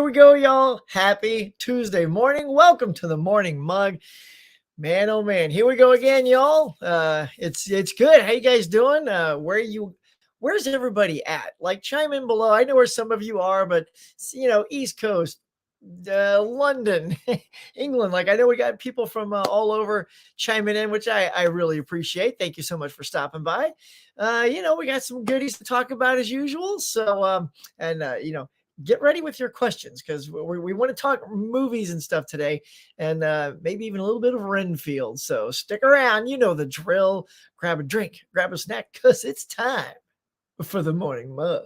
we go, y'all. Happy Tuesday morning. Welcome to the Morning Mug. Man, oh man, here we go again, y'all. It's good. How you guys doing? Where's everybody at? Like, chime in below. I know where some of you are, but East Coast, London, England. Like, I know we got people from all over chiming in, which I really appreciate. Thank you so much for stopping by. We got some goodies to talk about as usual. So, get ready with your questions because we want to talk movies and stuff today, and maybe even a little bit of Renfield. So stick around. You know the drill. Grab a drink, grab a snack, because it's time for the Morning Mug.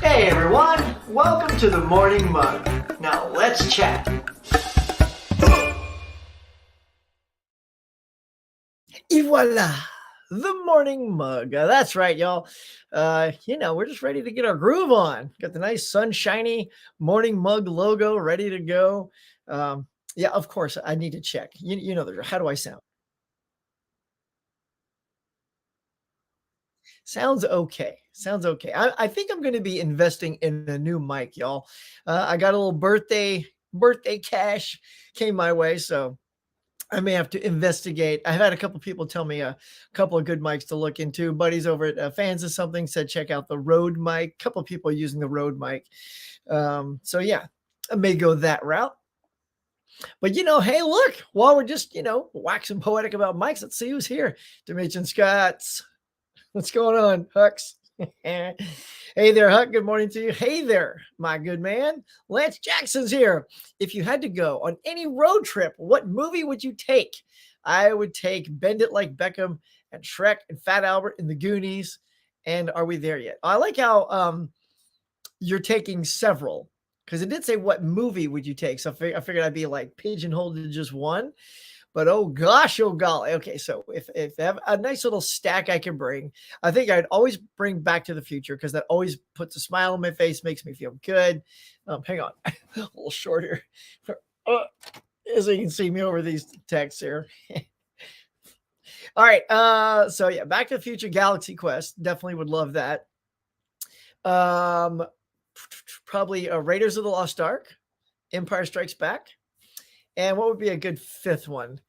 Hey everyone, welcome to the Morning Mug. Now let's chat. Et voila, the Morning Mug. That's right, y'all. We're just ready to get our groove on. Got the nice sunshiny Morning Mug logo ready to go. Yeah, of course, I need to check. How do I sound? Sounds okay. Sounds okay. I think I'm going to be investing in a new mic, y'all. I got a little birthday cash came my way, so I may have to investigate. I've had a couple people tell me a couple of good mics to look into. Buddies over at Fans of Something said check out the Rode mic. A couple of people using the Rode mic. So yeah, I may go that route. But hey, look, while we're just waxing poetic about mics, let's see who's here. Dimension Scott's. What's going on, Hucks? Hey there, Huck. Good morning to you. Hey there, my good man. Lance Jackson's here. If you had to go on any road trip, what movie would you take? I would take Bend It Like Beckham and Shrek and Fat Albert and the Goonies. And Are We There Yet? I like how you're taking several, because it did say what movie would you take. So I figured I'd be like pigeonholed to just one. But oh gosh, oh golly. Okay, so if I have a nice little stack I can bring, I think I'd always bring Back to the Future because that always puts a smile on my face, makes me feel good. Hang on, a little shorter, as you can see me over these texts here. All right, so yeah, Back to the Future, Galaxy Quest, definitely would love that. Probably Raiders of the Lost Ark, Empire Strikes Back. And what would be a good fifth one?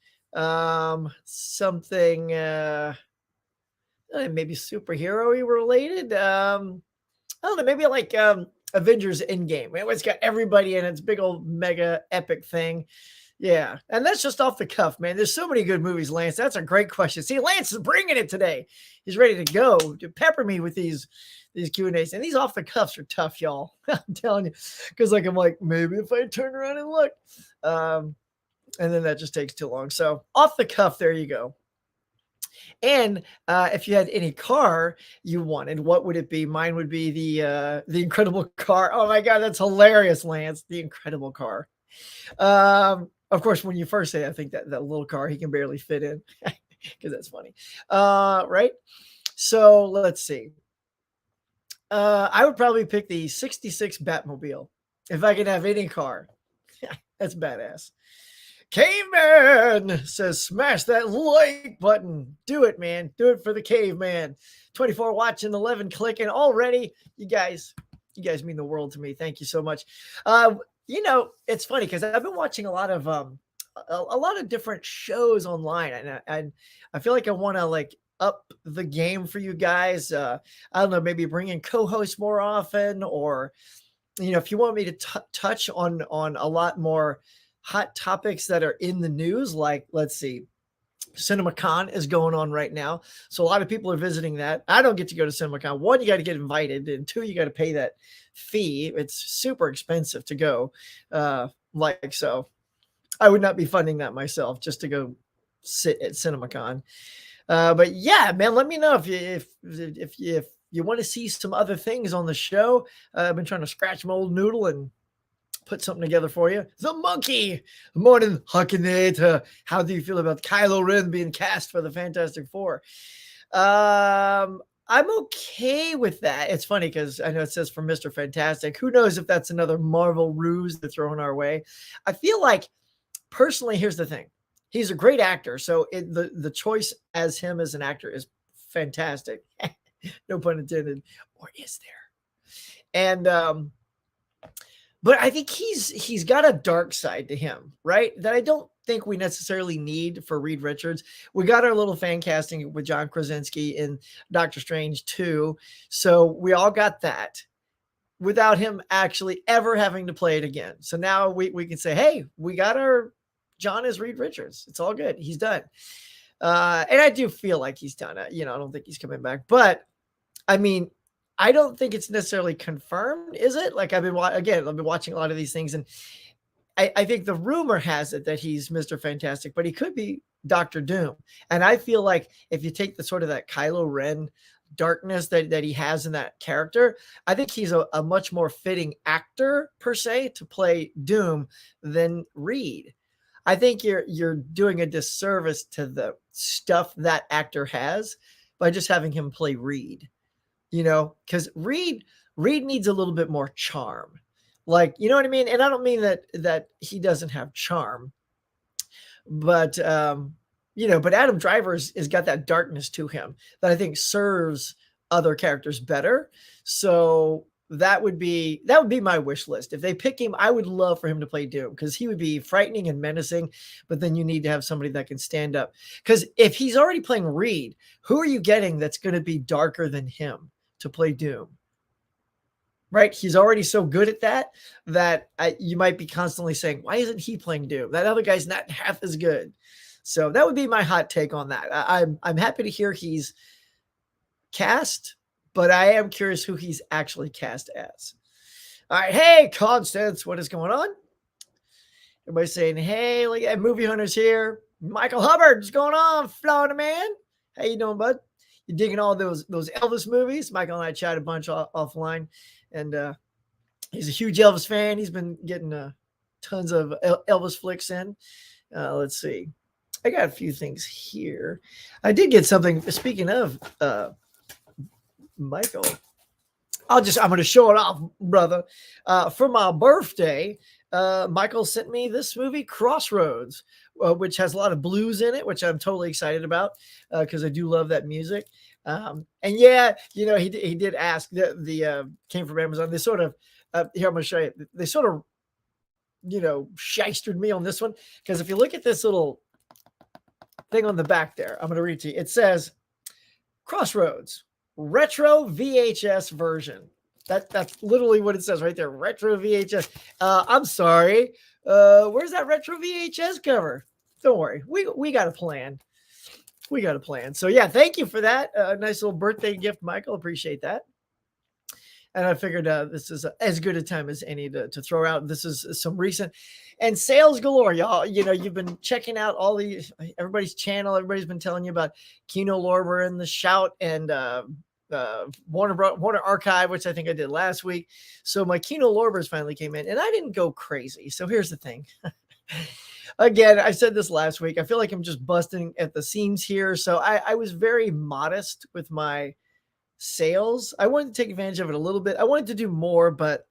Something maybe superhero-y related. I don't know, maybe like Avengers Endgame. It's got everybody in it. It's a big old mega epic thing. Yeah, and that's just off the cuff, man. There's so many good movies, Lance. That's a great question. See, Lance is bringing it today. He's ready to go to pepper me with these Q&As. And these off the cuffs are tough, y'all. I'm telling you. Because I'm like, maybe if I turn around and look. And then that just takes too long. So off the cuff, there you go. And if you had any car you wanted, what would it be? Mine would be the Incredible Car. Oh my God, that's hilarious, Lance. The Incredible Car. Of course, when you first say it, I think that little car he can barely fit in, because that's funny. Right? So let's see. I would probably pick the 66 Batmobile if I could have any car. That's badass. Caveman says, smash that like button. Do it, man. Do it for the caveman. 24 watching, 11 clicking already. You guys mean the world to me. Thank you so much. It's funny because I've been watching a lot of different shows online, and I feel like I want to like up the game for you guys. I don't know, maybe bring in co-hosts more often, or if you want me to touch on a lot more hot topics that are in the news, like, let's see, CinemaCon is going on right now. So a lot of people are visiting that. I don't get to go to CinemaCon. One, you got to get invited, and two, you got to pay that fee. It's super expensive to go. So I would not be funding that myself just to go sit at CinemaCon. But yeah, man, let me know if you want to see some other things on the show. I've been trying to scratch my old noodle and put something together for you. The Monkey. Good morning, Huckeba. How do you feel about Kylo Ren being cast for the Fantastic Four? I'm okay with that. It's funny because I know it says for Mr. Fantastic. Who knows if that's another Marvel ruse they're throwing our way? I feel like, personally, here's the thing. He's a great actor. So the choice as him as an actor is fantastic. No pun intended. Or is there? And but I think he's got a dark side to him, right? That I don't think we necessarily need for Reed Richards. We got our little fan casting with John Krasinski in Doctor Strange 2. So we all got that without him actually ever having to play it again. So now we can say, hey, we got our John as Reed Richards. It's all good. He's done. And I do feel like he's done it. I don't think he's coming back. But, I mean, I don't think it's necessarily confirmed, is it? Like I've been watching a lot of these things, and I think the rumor has it that he's Mr. Fantastic, but he could be Dr. Doom. And I feel like if you take the sort of that Kylo Ren darkness that he has in that character, I think he's a much more fitting actor per se to play Doom than Reed. I think you're doing a disservice to the stuff that actor has by just having him play Reed. Because Reed needs a little bit more charm. Like, you know what I mean? And I don't mean that he doesn't have charm, but, but Adam Driver has got that darkness to him that I think serves other characters better. So that would be my wish list. If they pick him, I would love for him to play Doom because he would be frightening and menacing, but then you need to have somebody that can stand up. Because if he's already playing Reed, who are you getting that's going to be darker than him to play Doom? Right? He's already so good at that you might be constantly saying, why isn't he playing Doom? That other guy's not half as good. So that would be my hot take on that. I'm happy to hear he's cast, but I am curious who he's actually cast as. All right. Hey, Constance, what is going on? Everybody's saying, hey, look at Movie Hunters here. Michael Hubbard, what's going on, Florida man? How you doing, bud? You digging all those Elvis movies? Michael and I chat a bunch offline, and he's a huge Elvis fan. He's been getting tons of Elvis flicks in. Let's see. I got a few things here. I did get something. Speaking of Michael, I'm going to show it off, brother. For my birthday, Michael sent me this movie, Crossroads, which has a lot of blues in it, which I'm totally excited about because I do love that music. And yeah, he did ask. The came from Amazon. They sort of here, I'm going to show you. They sort of shystered me on this one because if you look at this little thing on the back there, I'm going to read to you. It says Crossroads retro VHS version. That's literally what it says right there. Retro VHS. I'm sorry. Where's that retro VHS cover? Don't worry. We got a plan. We got a plan. So yeah, thank you for that. Nice little birthday gift, Michael. Appreciate that. And I figured this is as good a time as any to throw out. This is some recent and sales galore, y'all. You've been checking out everybody's channel. Everybody's been telling you about Kino Lorber and The Shout and Warner Archive, which I think I did last week. So my Kino Lorbers finally came in, and I didn't go crazy. So here's the thing. Again, I said this last week. I feel like I'm just busting at the seams here. So I was very modest with my sales. I wanted to take advantage of it a little bit. I wanted to do more, but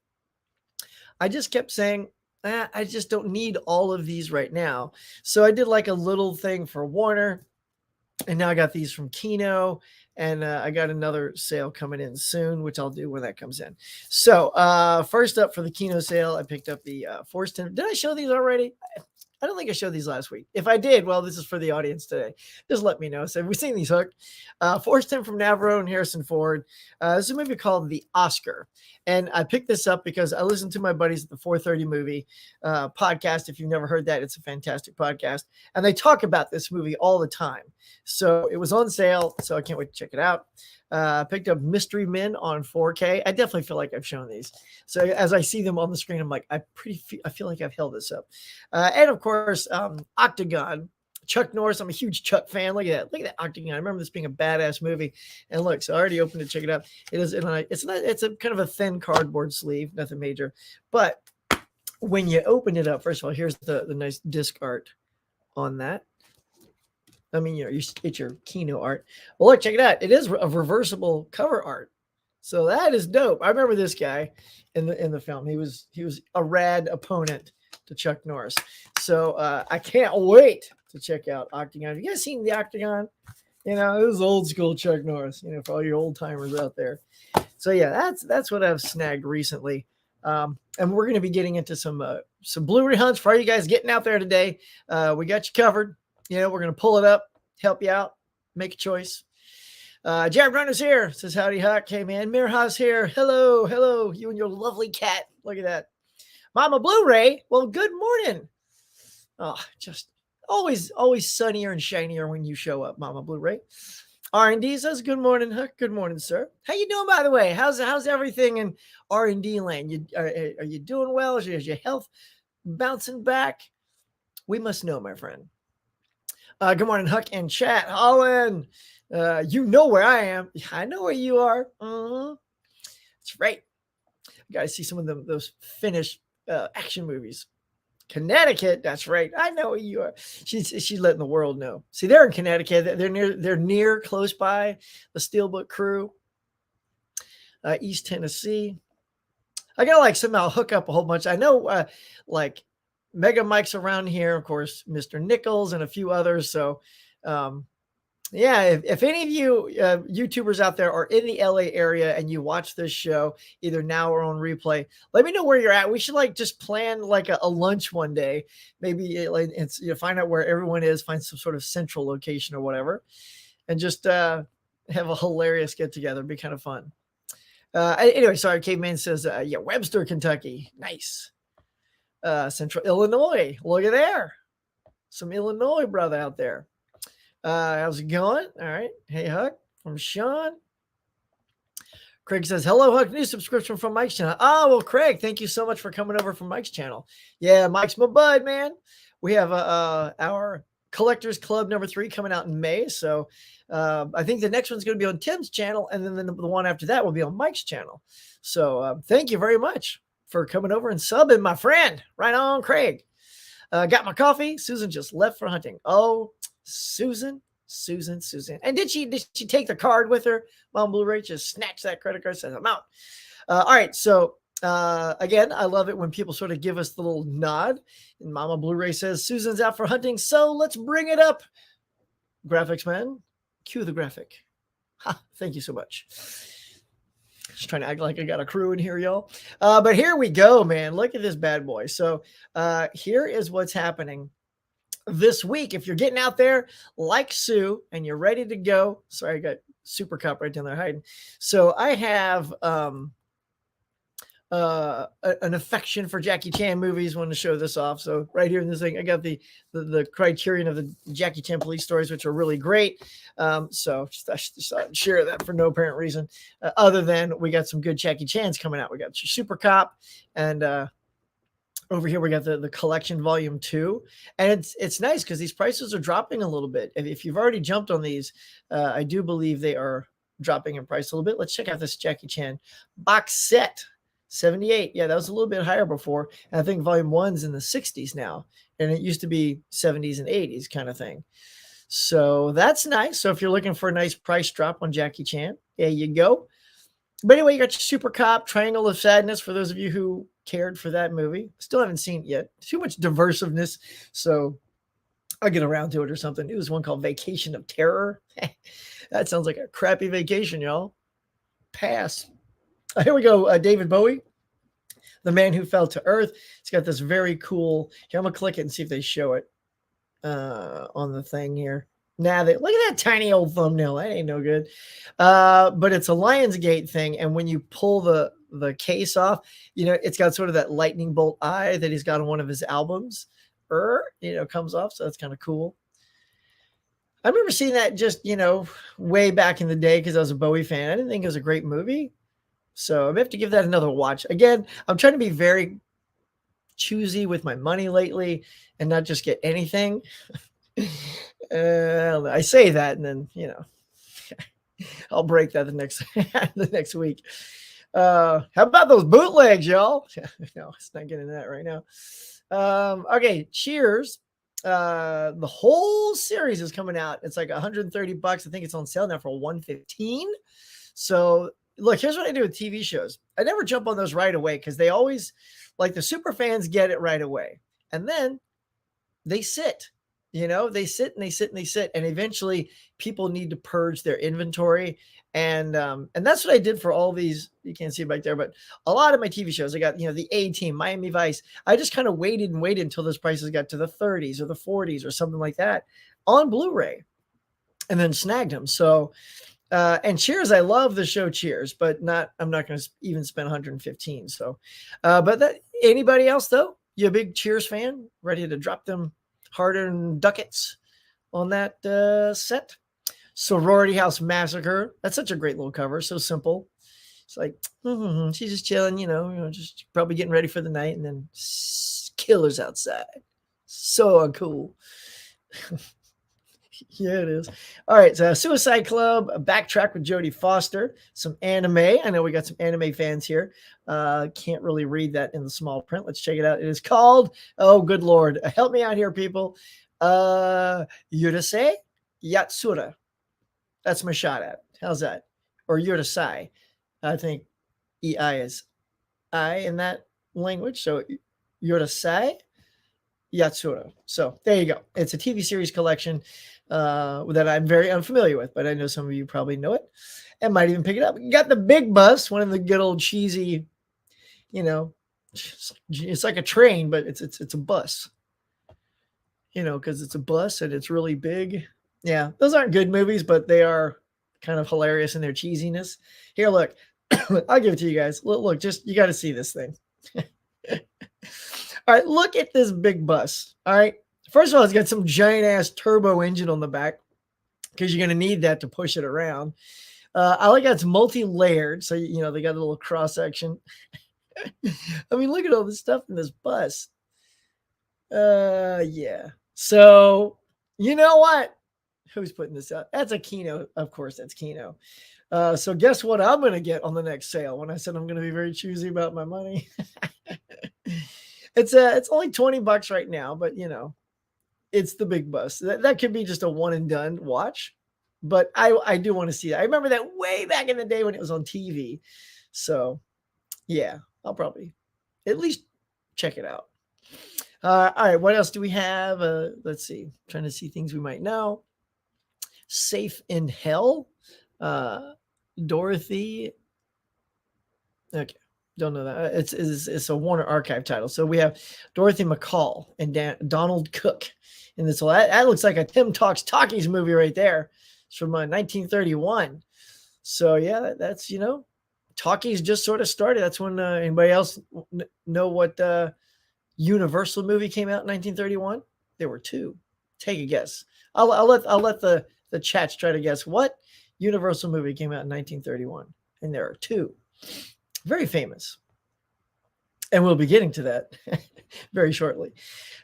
I just kept saying, I just don't need all of these right now. So I did like a little thing for Warner, and now I got these from Kino, and I got another sale coming in soon, which I'll do when that comes in. So first up for the Kino sale, I picked up the Force 10. Did I show these already? I don't think I showed these last week. If I did, well, this is for the audience today. Just let me know. So have we seen these, Huck? Force 10 from Navarro and Harrison Ford. This is a movie called The Oscar. And I picked this up because I listened to my buddies at the 430 movie podcast. If you've never heard that, it's a fantastic podcast. And they talk about this movie all the time. So it was on sale, so I can't wait to check it out. I picked up Mystery Men on 4K. I definitely feel like I've shown these. So as I see them on the screen, I'm like, I feel like I've held this up. And of course, Octagon. Chuck Norris. I'm a huge Chuck fan. Look at that. Look at that Octagon. I remember this being a badass movie. And look, so I already opened it. Check it out. It's a kind of a thin cardboard sleeve, nothing major. But when you open it up, first of all, here's the nice disc art on that. I mean, it's your Kino art. Well, look, check it out. It is a reversible cover art, so that is dope. I remember this guy in the film. He was a rad opponent to Chuck Norris. So I can't wait to check out Octagon. Have you guys seen the Octagon? You know, it was old school Chuck Norris. You know, for all your old timers out there. So yeah, that's what I've snagged recently. And we're going to be getting into some Blu-ray hunts for all you guys getting out there today. We got you covered. You know, we're going to pull it up, help you out, make a choice. Jared Runner's here. Says, howdy, Huck. Hey, man. Mirha's here. Hello, hello. You and your lovely cat. Look at that. Mama Blu-ray. Well, good morning. Oh, just always sunnier and shinier when you show up, Mama Blu-ray. R&D says, good morning, Huck. Good morning, sir. How you doing, by the way? How's everything in R&D land? Are you doing well? Is your health bouncing back? We must know, my friend. Good morning, Huck and chat. Holland, you know where I am. I know where you are. That's right. You got to see some of those Finnish action movies. Connecticut, that's right. I know where you are. She's letting the world know. See, they're in Connecticut. They're near, close by the Steelbook crew. East Tennessee. I gotta like somehow hook up a whole bunch. I know like Mega Mike's around here, of course, Mr. Nichols and a few others. So yeah, if any of you YouTubers out there are in the LA area and you watch this show either now or on replay, let me know where you're at. We should like just plan like a lunch one day, maybe it's, find out where everyone is, find some sort of central location or whatever, and just have a hilarious get together. It'd be kind of fun. Anyway, sorry, Caveman says, yeah, Webster, Kentucky. Nice. Central Illinois. Look at there. Some Illinois brother out there. How's it going? All right. Hey, Huck, from Sean. Craig says, hello, Huck. New subscription from Mike's channel. Oh, well, Craig, thank you so much for coming over from Mike's channel. Yeah, Mike's my bud, man. We have our Collectors Club #3 coming out in May. So I think the next one's going to be on Tim's channel, and then the one after that will be on Mike's channel. So thank you very much for coming over and subbing, my friend. Right on, Craig. Got my coffee. Susan just left for hunting. Oh, Susan. And did she take the card with her? Mom Blu-ray just snatched that credit card, says I'm out. All right. So again, I love it when people sort of give us the little nod. And Mama Blu-ray says Susan's out for hunting. So let's bring it up. Graphics man, cue the graphic. Ha, thank you so much. Just trying to act like I got a crew in here, y'all. But here we go, man. Look at this bad boy. So here is what's happening this week. If you're getting out there like Sue and you're ready to go. Sorry, I got Super Cop right down there hiding. So I have an affection for Jackie Chan movies. Want to show this off. So right here in this thing, I got the Criterion of the Jackie Chan police stories, which are really great. So I just share that for no apparent reason, other than we got some good Jackie Chan's coming out. We got Super Cop, and over here we got the collection volume 2, and it's nice because these prices are dropping a little bit. If you've already jumped on these, I do believe they are dropping in price a little bit. Let's check out this Jackie Chan box set. 78. Yeah, that was a little bit higher before. And I think volume 1's in the 60s now. And it used to be 70s and 80s kind of thing. So that's nice. So if you're looking for a nice price drop on Jackie Chan, there you go. But anyway, you got your Super Cop, Triangle of Sadness, for those of you who cared for that movie. Still haven't seen it yet. Too much diversiveness. So I'll get around to it or something. It was one called Vacation of Terror. That sounds like a crappy vacation, y'all. Pass. Here we go. David Bowie, The Man Who Fell to Earth. It's got this very cool. Here, I'm gonna click it and see if they show it on the thing here. Now look at that tiny old thumbnail. That ain't no good. But it's a Lionsgate thing, and when you pull the case off, it's got sort of that lightning bolt eye that he's got on one of his albums. Comes off. So that's kind of cool. I remember seeing that just way back in the day because I was a Bowie fan. I didn't think it was a great movie. So I'm going to have to give that another watch. Again, I'm trying to be very choosy with my money lately and not just get anything. I say that and then, I'll break that the next week. How about those bootlegs, y'all? No, it's not getting that right now. Okay, Cheers. The whole series is coming out. It's like $130. I think it's on sale now for 115. So look, here's what I do with TV shows. I never jump on those right away because they always, like, the super fans get it right away. And then they sit, they sit and they sit and they sit. And eventually people need to purge their inventory. And that's what I did for all these. You can't see it back there, but a lot of my TV shows, I got, the A-Team, Miami Vice. I just kind of waited and waited until those prices got to the 30s or the 40s or something like that on Blu-ray, and then snagged them. So, and Cheers, I love the show Cheers, but I'm not going to even spend 115. So, but anybody else though? You a big Cheers fan? Ready to drop them hard-earned ducats on that set? Sorority House Massacre. That's such a great little cover. So simple. It's like, she's just chilling, just probably getting ready for the night, and then killers outside. So uncool. Yeah, it is. All right. So Suicide Club, Backtrack with Jodie Foster, some anime. I know we got some anime fans here. Can't really read that in the small print. Let's check it out. It is called, oh, good Lord. Help me out here, people. Yurase Yatsura. That's my shot at. How's that? Or Yurasai. I think EI is I in that language. So Yurasai Yatsura. So there you go. It's a TV series collection that I'm very unfamiliar with, but I know some of you probably know it and might even pick it up. You got the Big Bus, one of the good old cheesy, it's like a train, but it's a bus, because it's a bus and it's really big. Yeah, those aren't good movies, but they are kind of hilarious in their cheesiness. Here, look, I'll give it to you guys. Look, just, you got to see this thing. All right, look at this big bus. All right. First of all, it's got some giant ass turbo engine on the back because you're going to need that to push it around. I like how it's multi-layered. So, they got a little cross section. I mean, look at all this stuff in this bus. Yeah. So, you know what? Who's putting this out? That's a Kino. Of course, that's Kino. So guess what I'm going to get on the next sale when I said I'm going to be very choosy about my money. It's only $20 right now, but it's the Big Bus. That could be just a one and done watch, but I do want to see that. I remember that way back in the day when it was on TV. So yeah, I'll probably at least check it out. All right, what else do we have? Let's see. I'm trying to see things we might know. Safe in Hell. Dorothy. Okay. Don't know that. It's a Warner Archive title. So we have Dorothy McCall and Donald Cook in this. That looks like a Tim Talks Talkies movie right there. It's from 1931. So yeah, that's, Talkies just sort of started. That's when anybody else know what Universal movie came out in 1931? There were two. Take a guess. I'll let the chats try to guess what Universal movie came out in 1931, and there are two. Very famous. And we'll be getting to that very shortly.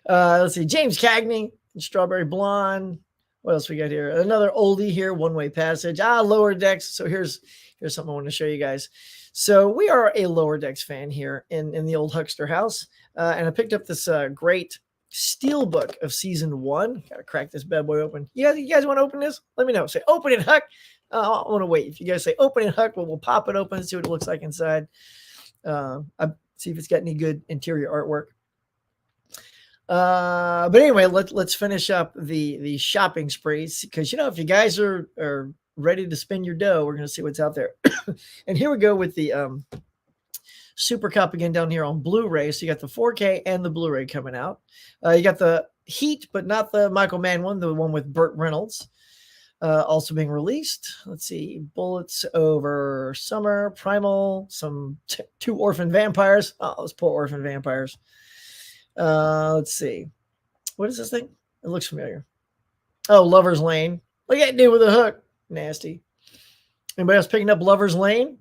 Let's see. James Cagney, Strawberry Blonde. What else we got here? Another oldie here, One Way Passage. Lower Decks. So here's something I want to show you guys. So we are a Lower Decks fan here in the old Huckster house. And I picked up this great steel book of season 1. Got to crack this bad boy open. You guys want to open this? Let me know. Say, open it, Huck. I want to wait. If you guys say open it, Huck, we'll pop it open and see what it looks like inside. See if it's got any good interior artwork. But anyway, let's finish up the shopping sprees, because if you guys are ready to spend your dough, we're going to see what's out there. And here we go with the Super Cup again down here on Blu-ray. So you got the 4K and the Blu-ray coming out. You got the Heat, but not the Michael Mann one, the one with Burt Reynolds. Also being released. Let's see. Bullets Over Summer, Primal, some 2 orphan vampires. Oh, those poor orphan vampires. Let's see. What is this thing? It looks familiar. Oh, Lover's Lane. What you got to do with a hook? Nasty. Anybody else picking up Lover's Lane?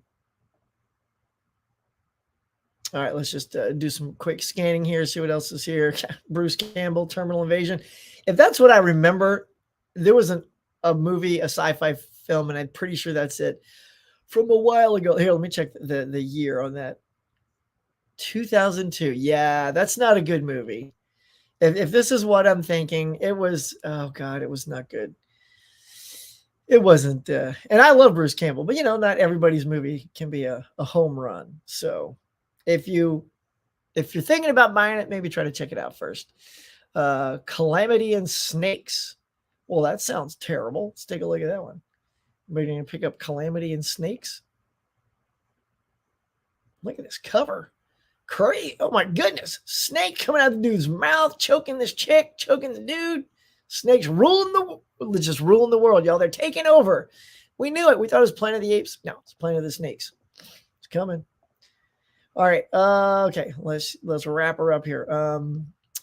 All right, let's just do some quick scanning here, see what else is here. Bruce Campbell, Terminal Invasion. If that's what I remember, there was a movie, a sci-fi film, and I'm pretty sure that's it. from a while ago. Here, let me check the year on that. 2002. Yeah, that's not a good movie. If this is what I'm thinking, it was, oh God, it was not good. It wasn't, and I love Bruce Campbell, but not everybody's movie can be a home run. So if you if you're thinking about buying it, maybe try to check it out first. Calamity and Snakes. Well, that sounds terrible. Let's take a look at that one. We're going to pick up Calamity and Snakes. Look at this cover. Curry. Oh my goodness. Snake coming out of the dude's mouth, choking this chick, choking the dude. Snakes just ruling the world, y'all. They're taking over. We knew it. We thought it was Planet of the Apes. No, it's Planet of the Snakes. It's coming. All right. Okay. Let's wrap her up here.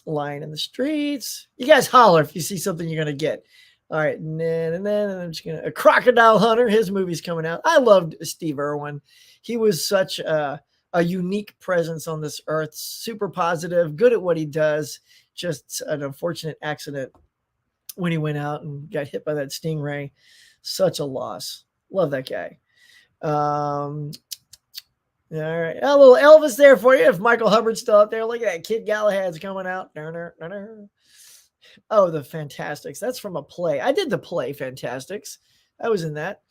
Lying in the Streets. You guys holler if you see something you're gonna get. All right. And then I'm just gonna Crocodile Hunter. His movie's coming out. I loved Steve Irwin. He was such a unique presence on this earth. Super positive, good at what he does. Just an unfortunate accident when he went out and got hit by that stingray. Such a loss. Love that guy. All right. A little Elvis there for you. If Michael Hubbard's still out there, look at that. Kid Galahad's coming out. Oh, the Fantastics. That's from a play. I did the play Fantastics. I was in that.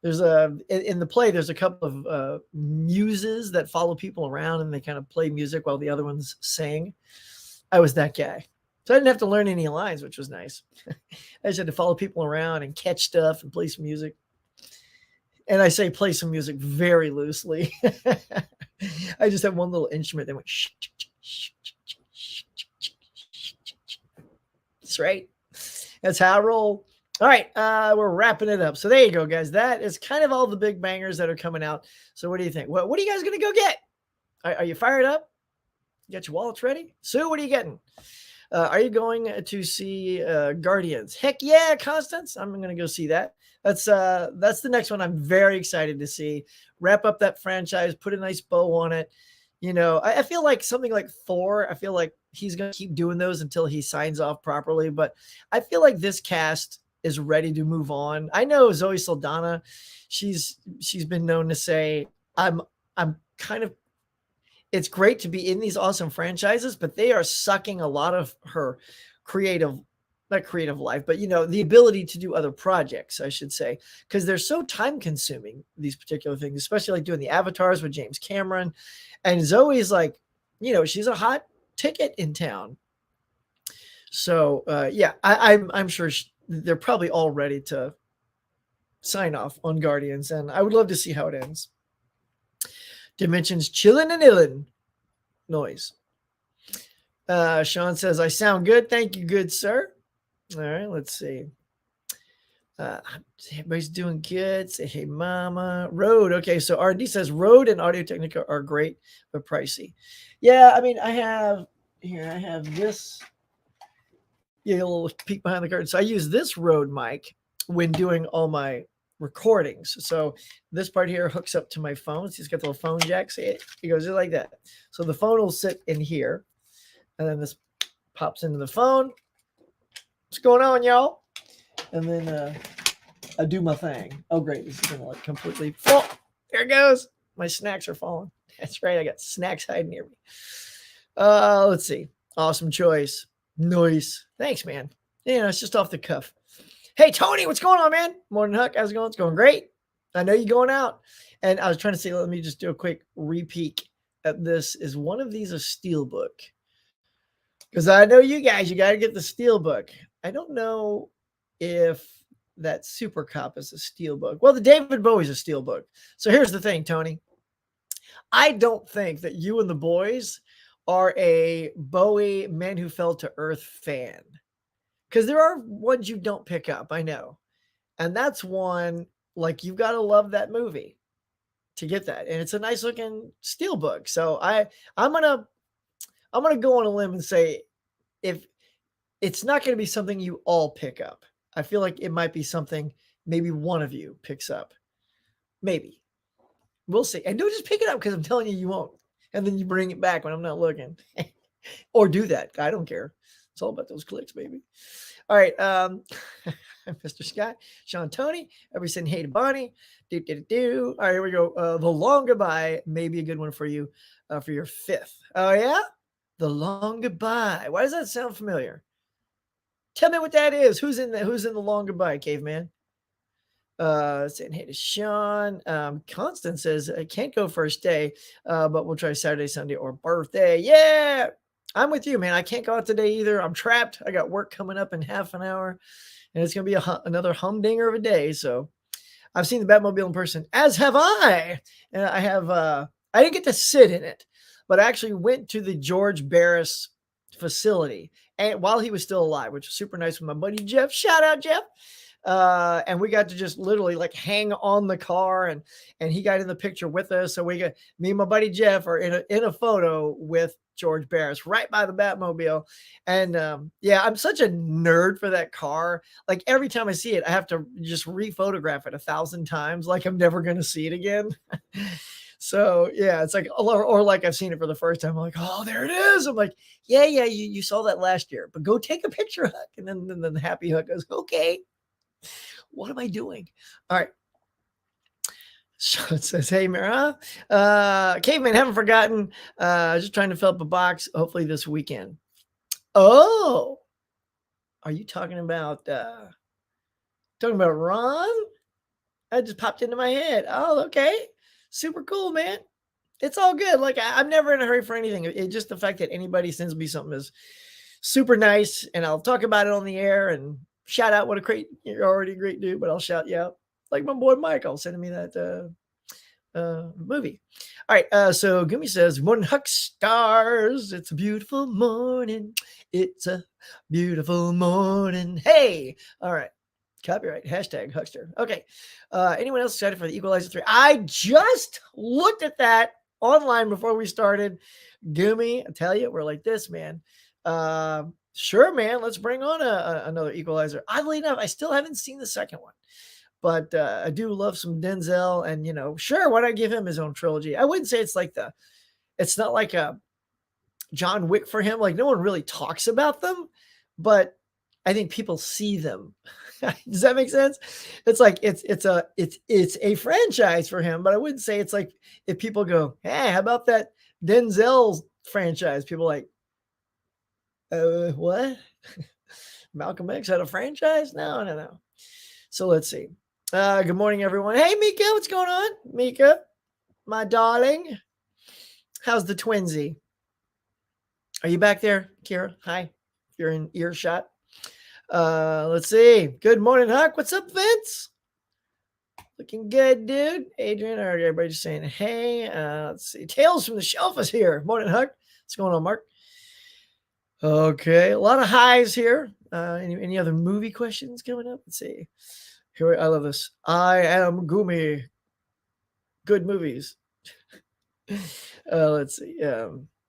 There's in the play, there's a couple of muses that follow people around and they kind of play music while the other ones sing. I was that guy. So I didn't have to learn any lines, which was nice. I just had to follow people around and catch stuff and play some music. And I say play some music very loosely. I just have one little instrument that went shh, shh, shh, shh, shh, shh. That's right. That's how I roll. All right, we're wrapping it up. So there you go, guys. That is kind of all the big bangers that are coming out. So what do you think? What are you guys going to go get? Are you fired up? You got your wallets ready? Sue, what are you getting? Are you going to see Guardians? Heck yeah, Constance. I'm going to go see that. That's the next one I'm very excited to see. Wrap up that franchise, put a nice bow on it. I feel like something like Thor, I feel like he's going to keep doing those until he signs off properly. But I feel like this cast is ready to move on. I know Zoe Saldana, she's been known to say, I'm kind of, it's great to be in these awesome franchises, but they are sucking a lot of her not creative life, but the ability to do other projects, I should say, because they're so time consuming, these particular things, especially like doing the avatars with James Cameron. And Zoe's like, she's a hot ticket in town. So yeah, I'm sure they're probably all ready to sign off on Guardians, and I would love to see how it ends. Dimensions chillin' and illin' noise. Sean says, I sound good. Thank you, good sir. All right, let's see. Everybody's doing good. Say, hey, mama. Rode. Okay, so RD says Rode and Audio Technica are great, but pricey. Yeah, I mean, I have this. Yeah, a little peek behind the curtain. So I use this Rode mic when doing all my recordings. So this part here hooks up to my phone. So he's got the little phone jack. See it? It goes just like that. So the phone will sit in here, and then this pops into the phone. What's going on, y'all? And then I do my thing. Oh, great. This is going to completely fall. There it goes. My snacks are falling. That's right. I got snacks hiding near me. Let's see. Awesome choice. Nice. Thanks, man. It's just off the cuff. Hey, Tony, what's going on, man? Morning, Huck. How's it going? It's going great. I know you're going out. And I was trying to say, let me just do a quick repeat at this. Is one of these a Steelbook? Because I know you guys, you got to get the Steelbook. I don't know if that Super Cop is a Steelbook. Well, the David Bowie's a Steelbook. So here's the thing, Tony. I don't think that you and the boys are a Bowie Man Who Fell to Earth fan. Because there are ones you don't pick up, I know. And that's one, like, you've got to love that movie to get that. And it's a nice looking Steelbook. So I'm gonna go on a limb and say, if it's not going to be something you all pick up, I feel like it might be something maybe one of you picks up. Maybe. We'll see. And don't just pick it up because I'm telling you you won't. And then you bring it back when I'm not looking. Or do that. I don't care. It's all about those clicks, baby. All right. Mr. Scott, Sean Tony, everybody saying hey to Bonnie. All right, here we go. The Long Goodbye may be a good one for you for your fifth. Oh, yeah? The Long Goodbye. Why does that sound familiar? Tell me what that is. Who's in the Long Goodbye, caveman? Saying hey to Sean. Constance says I can't go first day, but we'll try Saturday, Sunday, or birthday. Yeah, I'm with you, man. I can't go out today either. I'm trapped. I got work coming up in half an hour, and it's gonna be another humdinger of a day. So I've seen the Batmobile in person, as have I. And I have I didn't get to sit in it, but I actually went to the George Barris facility and while he was still alive, which was super nice with my buddy Jeff. Shout out, Jeff. And we got to just literally like hang on the car and he got in the picture with us. So we got me and my buddy Jeff are in a photo with George Barris right by the Batmobile. And yeah, I'm such a nerd for that car. Like every time I see it, I have to just re-photograph it 1,000 times. Like I'm never going to see it again. So yeah, it's like, or like I've seen it for the first time. I'm like, oh, there it is. I'm like, yeah, you saw that last year, but go take a picture, Huck. And then the happy Huck goes, okay. What am I doing? All right. So it says, hey, Mara. Caveman, haven't forgotten. Just trying to fill up a box, hopefully this weekend. Oh, are you talking about Ron? That just popped into my head. Oh, okay. Super cool, man. It's all good. Like I'm never in a hurry for anything. It's just the fact that anybody sends me something is super nice, and I'll talk about it on the air and shout out you're already a great dude, but I'll shout you out like my boy Michael sending me that movie. All right, so Gumi says, morning Huck stars. It's a beautiful morning. It's a beautiful morning. Hey, all right. Copyright, hashtag Huckster. Okay. Anyone else excited for the Equalizer 3? I just looked at that online before we started. Gumi, I tell you, we're like this, man. Sure, man. Let's bring on another Equalizer. Oddly enough, I still haven't seen the second one, but I do love some Denzel, and sure, why not give him his own trilogy? I wouldn't say it's not like a John Wick for him. Like no one really talks about them, but I think people see them. Does that make sense? It's like it's a franchise for him, but I wouldn't say it's like if people go, hey, how about that Denzel franchise? People like, what? Malcolm X had a franchise? No. So let's see. Good morning, everyone. Hey, Mika, what's going on? Mika, my darling. How's the twinsy? Are you back there, Kira? Hi. If you're in earshot. Let's see. Good morning, Huck. What's up, Vince? Looking good, dude. Adrian, all right, everybody just saying hey. Let's see. Tales from the Shelf is here. Morning, Huck. What's going on, Mark? Okay, a lot of highs here. Any other movie questions coming up? Let's see. Here, I love this. I am Gumi. Good movies. Let's see.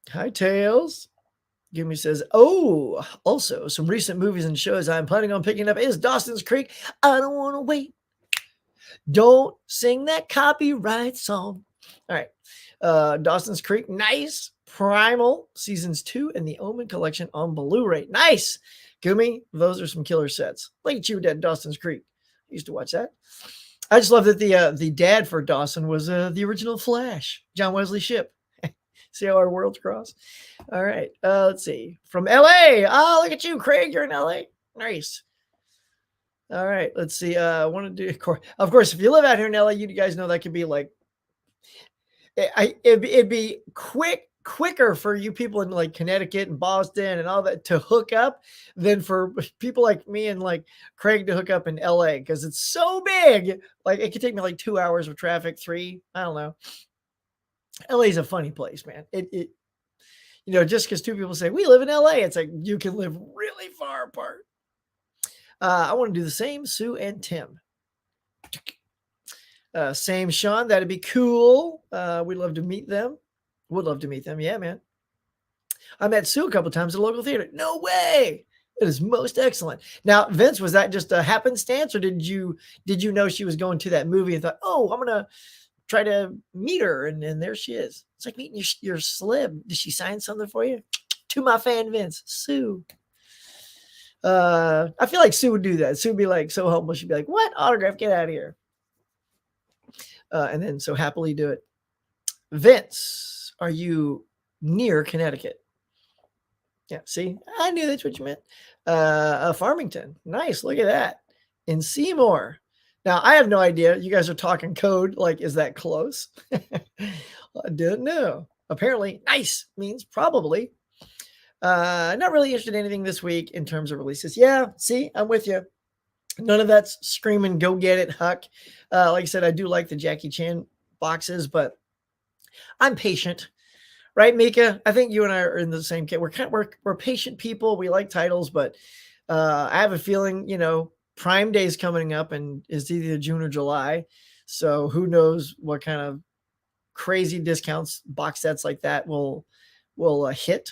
Hi, Tails. Gumi says, oh, also some recent movies and shows I'm planning on picking up is Dawson's Creek. I don't want to wait. Don't sing that copyright song. All right. Dawson's Creek, nice. Primal seasons 2 and the Omen collection on Blu-ray. Nice. Gumi, those are some killer sets. Look at you, Dad. Dawson's Creek. I used to watch that. I just love that the dad for Dawson was the original Flash, John Wesley Shipp. See how our worlds cross? All right. Let's see. From LA. Oh, look at you, Craig. You're in LA. Nice. All right. Let's see. I want to do, of course, if you live out here in LA, you guys know that could be like, it'd be quicker for you people in like Connecticut and Boston and all that to hook up than for people like me and like Craig to hook up in LA because it's so big. Like it could take me like 2 hours of traffic, 3. I don't know. LA is a funny place, man. It just because 2 people say we live in LA, it's like you can live really far apart. I want to do the same, Sue and Tim. Same, Sean. That'd be cool. We'd love to meet them. Would love to meet them. Yeah, man. I met Sue a couple times at a local theater. No way. It is most excellent. Now, Vince, was that just a happenstance, or did you know she was going to that movie and thought, oh, I'm gonna try to meet her, and there she is. It's like meeting your celeb. Did she sign something for you? To my fan, Vince. Sue. I feel like Sue would do that. Sue would be like so helpful. She'd be like, "What autograph? Get out of here!" And then so happily do it. Vince, are you near Connecticut? Yeah, see, I knew that's what you meant. Farmington, nice. Look at that. In Seymour. Now I have no idea. You guys are talking code. Like, is that close? I didn't know. Apparently, nice means probably. Not really interested in anything this week in terms of releases. Yeah, see, I'm with you. None of that's screaming, go get it, Huck. Like I said, I do like the Jackie Chan boxes, but I'm patient, right, Mika? I think you and I are in the same case. We're patient people. We like titles, but I have a feeling, Prime Day is coming up, and it's either June or July. So who knows what kind of crazy discounts box sets like that will hit.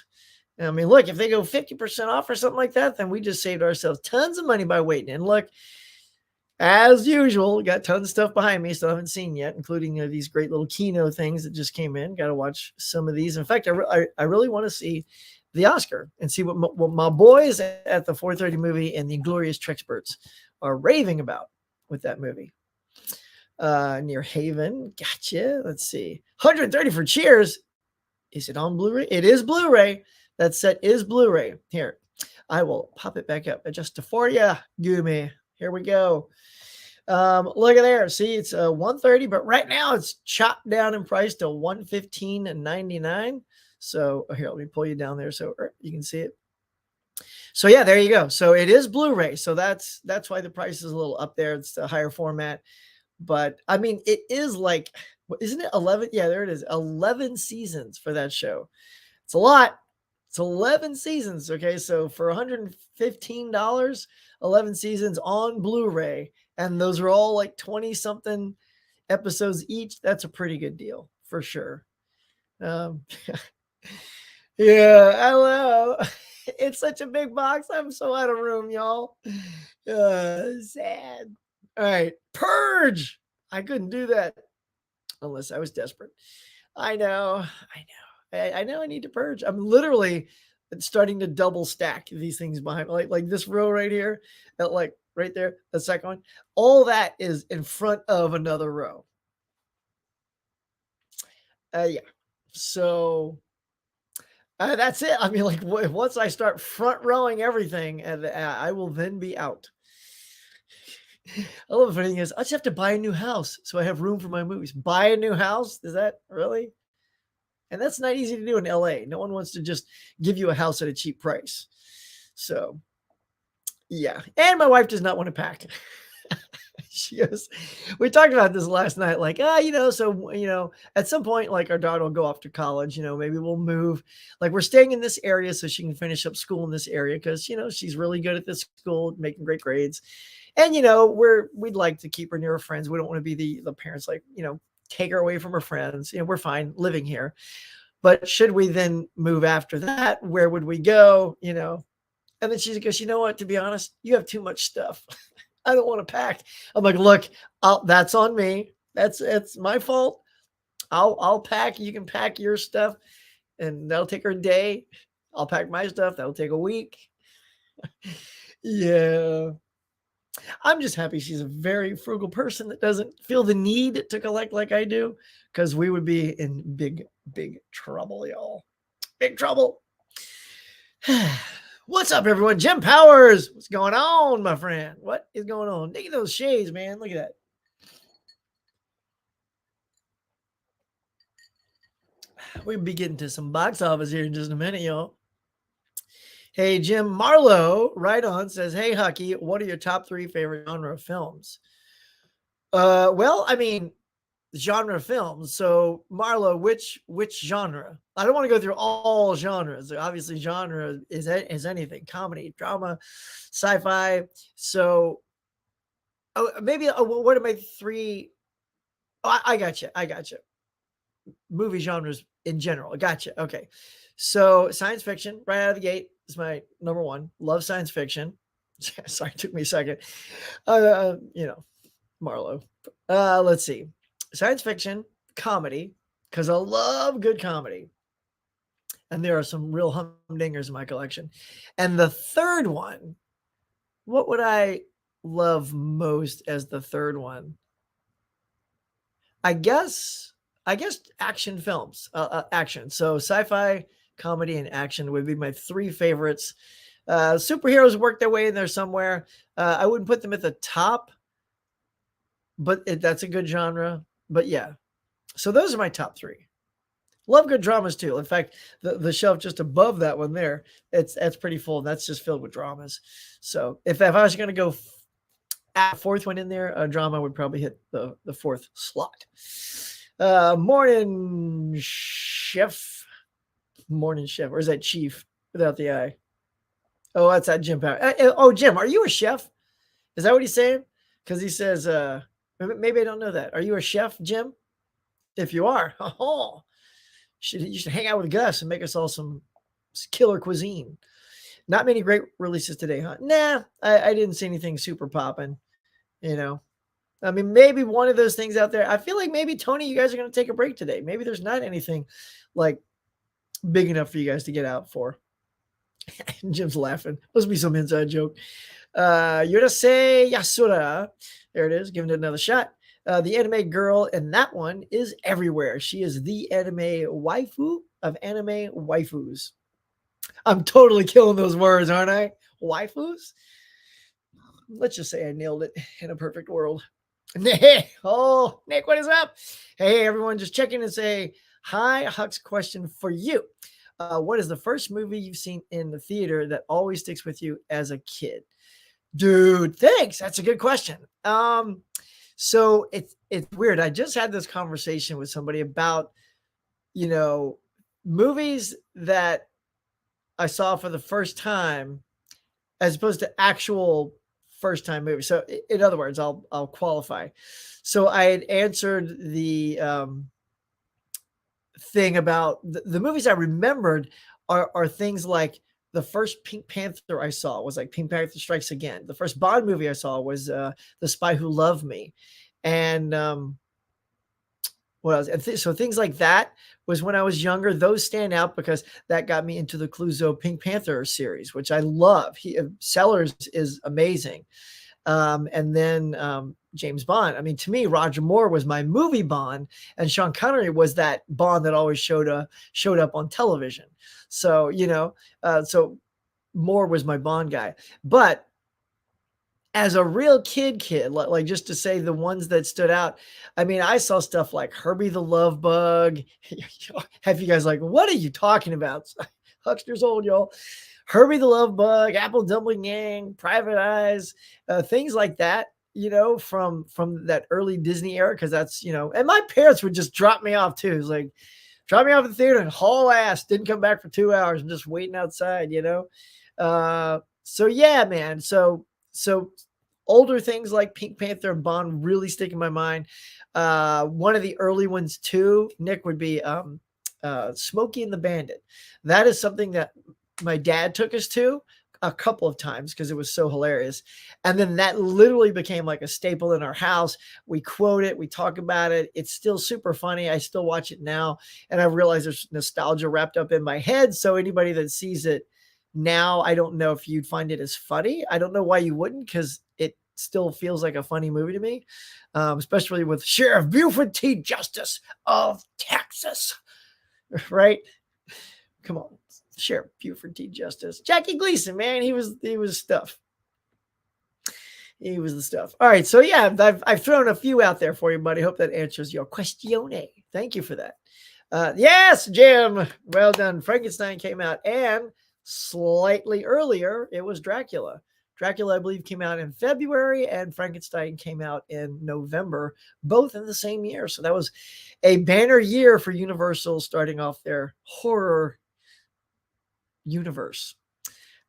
I mean, look, if they go 50% off or something like that, then we just saved ourselves tons of money by waiting. And look, as usual, got tons of stuff behind me, still haven't seen yet, including these great little Kino things that just came in. Got to watch some of these. In fact, I really want to see the Oscar and see what my boys at the 4:30 movie and the Inglorious Trexperts are raving about with that movie. Near Haven, gotcha. Let's see, 130 for Cheers. Is it on Blu-ray? It is Blu-ray. That set is Blu-ray. Here, I will pop it back up. Adjust it for you. Goomy. Here we go. Look at there. See, it's 130, but right now it's chopped down in price to 115.99. So here, let me pull you down there so you can see it. So yeah, there you go. So it is Blu-ray. So that's why the price is a little up there. It's the higher format. But I mean, it is like, isn't it 11? Yeah, there it is. 11 seasons for that show. It's a lot. It's 11 seasons. Okay. So for $115, 11 seasons on Blu-ray, and those are all like 20 something episodes each. That's a pretty good deal for sure. Yeah, hello. It's such a big box. I'm so out of room, y'all. Sad. All right. Purge. I couldn't do that unless I was desperate. I know. I know I need to purge. I'm literally starting to double stack these things behind, like this row right here, like right there, the second one. All that is in front of another row. Yeah. So that's it. I mean, like once I start front rowing everything, and I will then be out. I love the funny thing is, I just have to buy a new house so I have room for my movies. Buy a new house? Is that really? And that's not easy to do in LA. No one wants to just give you a house at a cheap price. So, yeah. And my wife does not want to pack. She goes, we talked about this last night, like, so, at some point, like our daughter will go off to college, maybe we'll move. Like we're staying in this area so she can finish up school in this area because, she's really good at this school, making great grades. And, we'd like to keep her near her friends. We don't want to be the parents, like, take her away from her friends. We're fine living here. But should we then move after that, where would we go? And then she goes, you know what, to be honest, you have too much stuff. I don't want to pack. I'm like, look, that's on me. It's my fault. I'll pack. You can pack your stuff, and that'll take her a day. I'll pack my stuff. That'll take a week. Yeah. I'm just happy she's a very frugal person that doesn't feel the need to collect like I do, because we would be in big, big trouble, y'all. Big trouble. What's up, everyone? Jim Powers. What's going on, my friend? What is going on? Look at those shades, man. Look at that. We'll be getting to some box office here in just a minute, y'all. Hey, Jim Marlowe, right on, says, hey, Hucky, what are your top 3 favorite genre of films? Well, I mean, genre films. So, Marlowe, which genre? I don't want to go through all genres. Obviously, genre is anything: comedy, drama, sci-fi. So, maybe what are my 3? Oh, I got you. Movie genres in general. I got you. Okay. So, science fiction, right out of the gate, is my number 1. Love science fiction. Sorry, it took me a second. Marlowe. Let's see. Science fiction, comedy, because I love good comedy. And there are some real humdingers in my collection. And the third one What would I love most as the third one? I guess I guess action films, action. So sci-fi, comedy, and action would be my three favorites. Superheroes work their way in there somewhere. I wouldn't put them at the top, but that's a good genre. But yeah, so those are my top three. Love good dramas too. In fact, the shelf just above that one there, that's pretty full. That's just filled with dramas. So if I was going to go add a fourth one in there, a drama would probably hit the fourth slot. Morning chef, morning chef, or is that chief without the I? Oh, that's that Jim Power. Oh, Jim, are you a chef? Is that what he's saying? Because he says, maybe I don't know that. Are you a chef, Jim? If you are, oh, you should hang out with Gus and make us all some killer cuisine. Not many great releases today, huh? Nah, I didn't see anything super popping. You know, I mean, maybe one of those things out there. I feel like maybe Tony, you guys are going to take a break today. Maybe there's not anything like big enough for you guys to get out for. Jim's laughing. Must be some inside joke. Yorase Yasura. There it is. Giving it another shot. The anime girl in that one is everywhere. She is the anime waifu of anime waifus. I'm totally killing those words, aren't I? Waifus? Let's just say I nailed it in a perfect world. Nick, oh, Nick, what is up? Hey, everyone, just checking and say hi. Huck's question for you. What is the first movie you've seen in the theater that always sticks with you as a kid? Dude, thanks. That's a good question. So it's weird. I just had this conversation with somebody about, movies that I saw for the first time as opposed to actual first time movies. So in other words, I'll qualify. So I had answered the thing about the movies I remembered are things like the first Pink Panther I saw was like Pink Panther Strikes Again. The first Bond movie I saw was The Spy Who Loved Me. And what else? And so things like that was when I was younger. Those stand out because that got me into the Clouseau Pink Panther series, which I love. Sellers is amazing. And then James Bond. I mean, to me, Roger Moore was my movie Bond, and Sean Connery was that Bond that always showed up on television. So so Moore was my Bond guy. But as a real kid, like just to say the ones that stood out, I mean, I saw stuff like Herbie the Love Bug. Have you guys like, what are you talking about? Hucksters old, y'all. Herbie the Love Bug, Apple Dumpling Gang, Private Eyes, things like that, from that early Disney era, because that's, and my parents would just drop me off too. It's like, drop me off at the theater and haul ass, didn't come back for 2 hours and just waiting outside, So yeah, man. So older things like Pink Panther and Bond really stick in my mind. One of the early ones too, Nick, would be Smokey and the Bandit. That is something that my dad took us to a couple of times because it was so hilarious. And then that literally became like a staple in our house. We quote it, we talk about it. It's still super funny. I still watch it now. And I realize there's nostalgia wrapped up in my head. So anybody that sees it now, I don't know if you'd find it as funny. I don't know why you wouldn't, because it still feels like a funny movie to me, especially with Sheriff Buford T. Justice of Texas, right? Come on, Sheriff Buford T. Justice. Jackie Gleason, man, he was stuff. He was the stuff. All right, so yeah, I've thrown a few out there for you, buddy. Hope that answers your questione. Thank you for that. Yes, Jim. Well done. Frankenstein came out, and slightly earlier, it was Dracula. Dracula, I believe, came out in February, and Frankenstein came out in November, both in the same year. So that was a banner year for Universal, starting off their horror universe.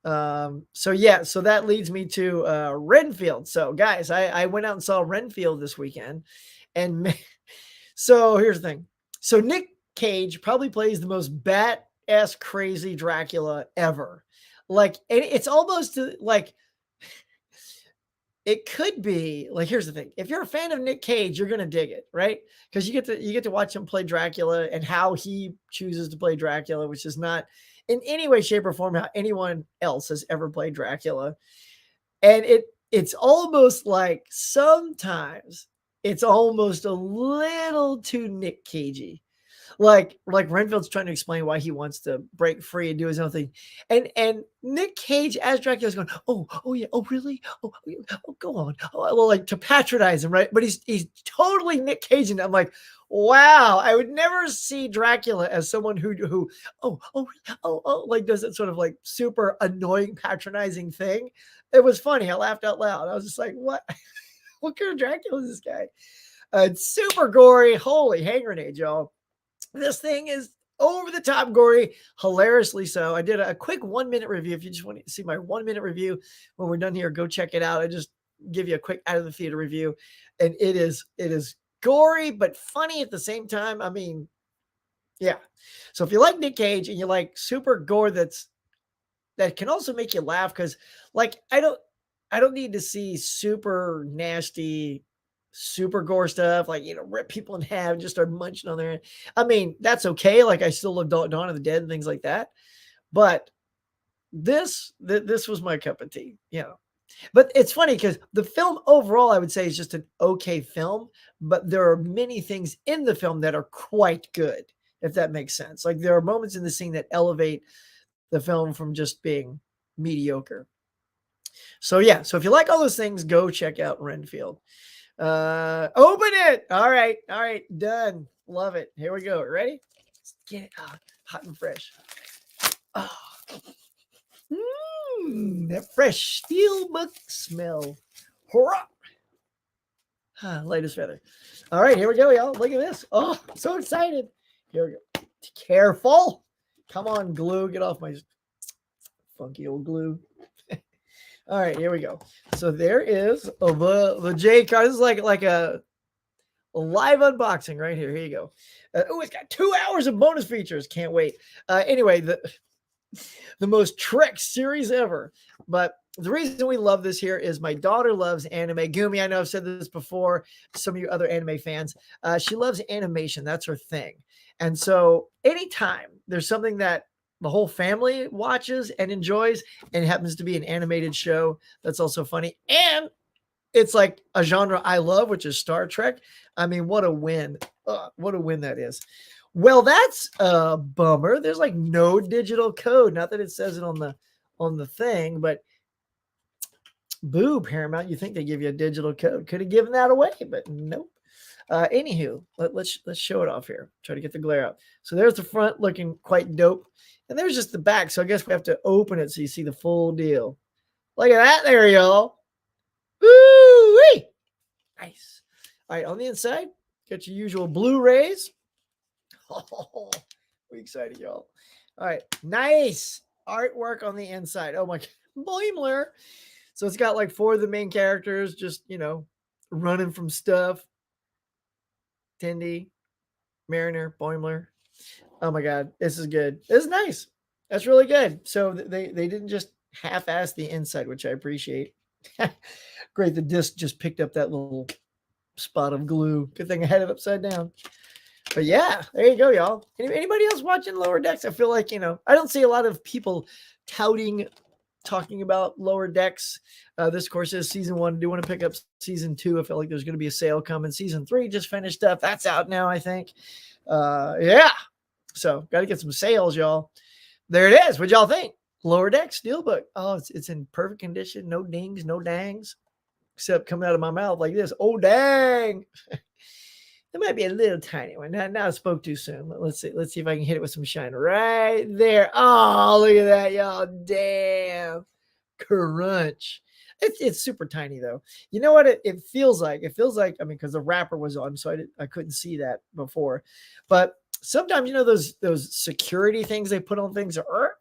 So that leads me to Renfield. So guys, I went out and saw Renfield this weekend, and so here's the thing. So Nick Cage probably plays the most bat-ass crazy Dracula ever. Like, it's almost like, it could be like, here's the thing. If you're a fan of Nick Cage, you're going to dig it, right? Because you get to watch him play Dracula and how he chooses to play Dracula, which is not in any way, shape, or form how anyone else has ever played Dracula. And it's almost like sometimes it's almost a little too Nick Cagey. Like Renfield's trying to explain why he wants to break free and do his own thing, and Nick Cage as Dracula's going, oh yeah, oh really, oh go on, well, like to patronize him, right? But he's totally Nick Cage, and I'm like, wow, I would never see Dracula as someone who like does that sort of like super annoying patronizing thing. It was funny. I laughed out loud. I was just like, what? What kind of Dracula is this guy? It's super gory. Holy hand grenade, y'all. This thing is over the top gory, hilariously so. I did a quick 1-minute review. If you just want to see my 1-minute review when we're done here, go check it out. I just give you a quick out of the theater review, and it is gory but funny at the same time. I mean, yeah. So if you like Nick Cage and you like super gore that can also make you laugh, because like I don't need to see super nasty, super gore stuff, like, rip people in half and just start munching on there. I mean, that's okay. Like, I still love Dawn of the Dead and things like that. But this was my cup of tea, But it's funny because the film overall, I would say, is just an okay film. But there are many things in the film that are quite good, if that makes sense. Like, there are moments in the scene that elevate the film from just being mediocre. So yeah, so if you like all those things, go check out Renfield. Open it. All right, done. Love it. Here we go. Ready? Let's get it hot and fresh. Oh, that fresh steel book smell. Hurrah! Light as feather. All right, here we go, y'all. Look at this. Oh, I'm so excited. Here we go. Careful. Come on, glue. Get off my funky old glue. All right, here we go. So there is the J card. This is like a live unboxing right here. Here you go. It's got 2 hours of bonus features. Can't wait. Anyway, the most Trek series ever. But the reason we love this here is my daughter loves anime. Gumi, I know I've said this before. Some of you other anime fans, she loves animation. That's her thing. And so anytime there's something that the whole family watches and enjoys, and it happens to be an animated show that's also funny, and it's like a genre I love, which is Star Trek. I mean, what a win. What a win that is. Well, that's a bummer. There's like no digital code. Not that it says it on the thing, but boo, Paramount. You think they give you a digital code. Could have given that away, but nope. Anywho, let's show it off here. Try to get the glare out. So there's the front looking quite dope. And there's just the back. So I guess we have to open it so you see the full deal. Look at that there, y'all. Woo-wee! Nice. All right, on the inside, got your usual Blu-rays. Oh, we're excited, y'all. All right, nice artwork on the inside. Oh my, Boimler. So it's got like 4 of the main characters just, running from stuff. Tendi, Mariner, Boimler. Oh my God, this is good. This is nice. That's really good. So they didn't just half-ass the inside, which I appreciate. Great, the disc just picked up that little spot of glue. Good thing I had it upside down. But yeah, there you go, y'all. Anybody else watching Lower Decks? I feel like, I don't see a lot of people talking about Lower Decks. This, of course, is season 1. I do want to pick up season 2. I feel like there's going to be a sale coming. Season 3 just finished up. That's out now, I think. Yeah. So got to get some sales, y'all. There it is. What y'all think? Lower Decks Steelbook. Oh, it's in perfect condition. No dings, no dangs, except coming out of my mouth like this. Oh, dang. There might be a little tiny one. Now I spoke too soon. Let's see. Let's see if I can hit it with some shine right there. Oh, look at that, y'all. Damn. Crunch. It's super tiny though. You know what it feels like? It feels like, I mean, because the wrapper was on, so I couldn't see that before. But sometimes, those security things they put on things are,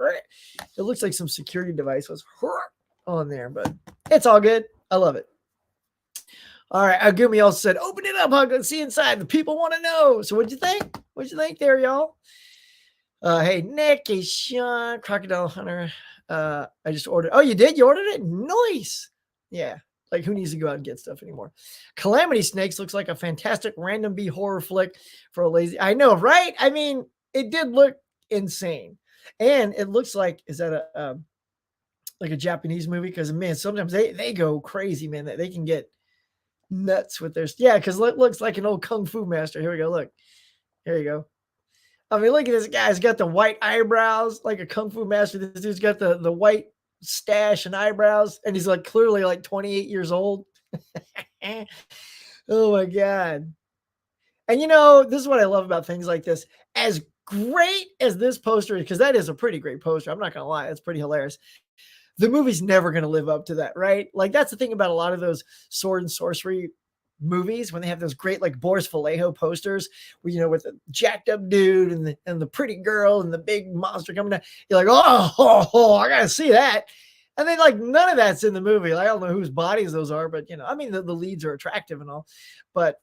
it looks like some security device was on there, but it's all good. I love it. All right, Agumi also said, open it up, Huck. Let's see inside. The people want to know. So what'd you think? What'd you think there, y'all? Hey, Nick, hey, Sean, Crocodile Hunter. I just ordered. Oh, you did? You ordered it? Nice. Yeah. Like, who needs to go out and get stuff anymore? Calamity Snakes looks like a fantastic random B horror flick for a lazy. I know, right? I mean, it did look insane. And it looks like, is that like a Japanese movie, because man, sometimes they go crazy, man. They can get nuts with their yeah, because it looks like an old kung fu master. Here we go. Look, here you go. I mean, look at this guy. He's got the white eyebrows, like a kung fu master. This dude's got the white stash and eyebrows, and he's like clearly like 28 years old. Oh my god. And this is what I love about things like this. As great as this poster is, because that is a pretty great poster. I'm not gonna lie, it's pretty hilarious. The movie's never gonna live up to that, right? Like that's the thing about a lot of those sword and sorcery movies, when they have those great like Boris Vallejo posters where with the jacked up dude and the pretty girl and the big monster coming down. You're like, oh, I gotta see that. And then like none of that's in the movie. Like, I don't know whose bodies those are, but I mean the leads are attractive and all, but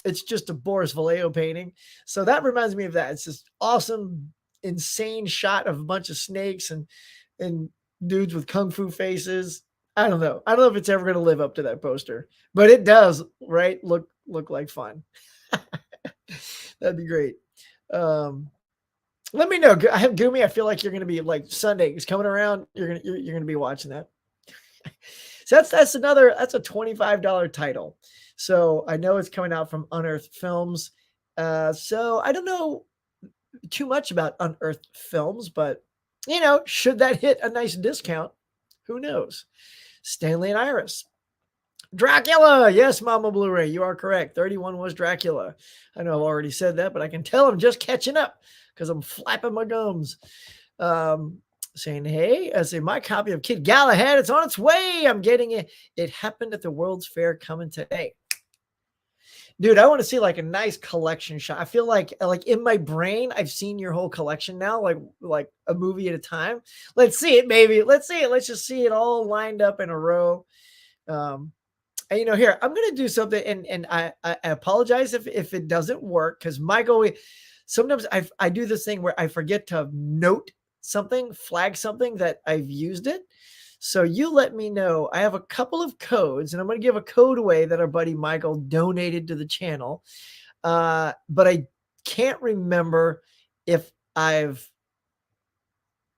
it's just a Boris Vallejo painting. So that reminds me of that. It's this awesome, insane shot of a bunch of snakes and dudes with kung fu faces. I don't know. I don't know if it's ever going to live up to that poster, but it does, right? Look like fun. That'd be great. Let me know. I have Gumi. I feel like you're going to be like Sunday is coming around. You're going to be watching that. So that's a $25 title. So I know it's coming out from Unearthed Films. So I don't know too much about Unearthed Films, but should that hit a nice discount, who knows? Stanley and Iris. Dracula. Yes, Mama Blu-ray. You are correct. 31 was Dracula. I know I've already said that, but I can tell I'm just catching up because I'm flapping my gums. Saying, hey, I say my copy of Kid Galahad, it's on its way. I'm getting it. It happened at the World's Fair coming today. Dude, I want to see like a nice collection shot. I feel like in my brain, I've seen your whole collection now, like a movie at a time. Let's see it, baby. Let's see it. Let's just see it all lined up in a row. And here, I'm going to do something, and I apologize if it doesn't work, because Michael, sometimes I do this thing where I forget to note something, flag something that I've used it. So you let me know. I have a couple of codes, and I'm going to give a code away that our buddy Michael donated to the channel. But I can't remember if I've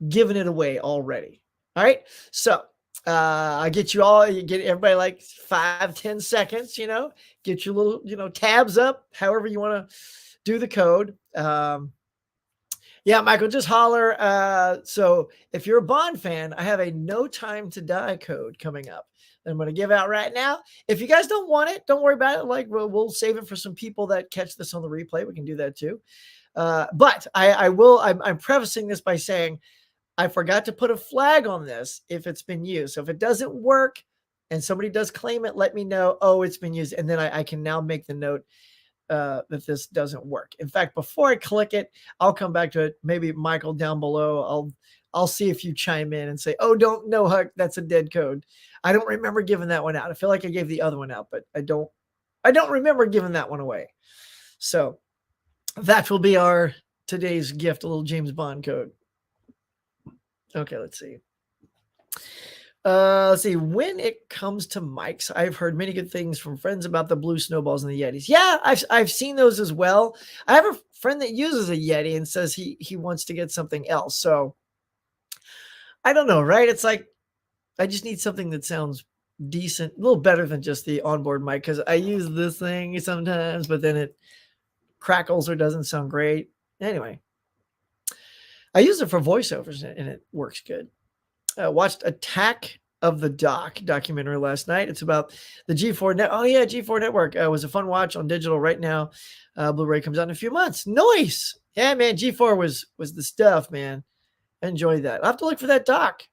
given it away already. All right. So I get you get everybody like 5-10 seconds, get your little, tabs up, however you want to do the code. Yeah, Michael, just holler. So if you're a Bond fan, I have a No Time to Die code coming up that I'm going to give out right now. If you guys don't want it, don't worry about it. Like we'll save it for some people that catch this on the replay. We can do that too. But I'm prefacing this by saying I forgot to put a flag on this if it's been used. So if it doesn't work and somebody does claim it, let me know, oh, it's been used. And then I can now make the note that this doesn't work. In fact, before I click it, I'll come back to it. Maybe Michael down below, I'll see if you chime in and say, oh, no, Huck, that's a dead code. I don't remember giving that one out. I feel like I gave the other one out, but I don't remember giving that one away. So that will be our today's gift, a little James Bond code. Okay, let's see. Let's see. When it comes to mics, I've heard many good things from friends about the blue snowballs and the Yetis. Yeah, I've seen those as well. I have a friend that uses a Yeti and says he wants to get something else. So I don't know, right? It's like I just need something that sounds decent, a little better than just the onboard mic, because I use this thing sometimes, but then it crackles or doesn't sound great. Anyway, I use it for voiceovers and it works good. Watched Attack of the documentary last night. It's about the G4 net. Oh yeah, G4 network. It was a fun watch on digital right now. Blu-ray comes out in a few months. Nice. Yeah, man. G4 was the stuff, man. I enjoyed that. I'll have to look for that doc.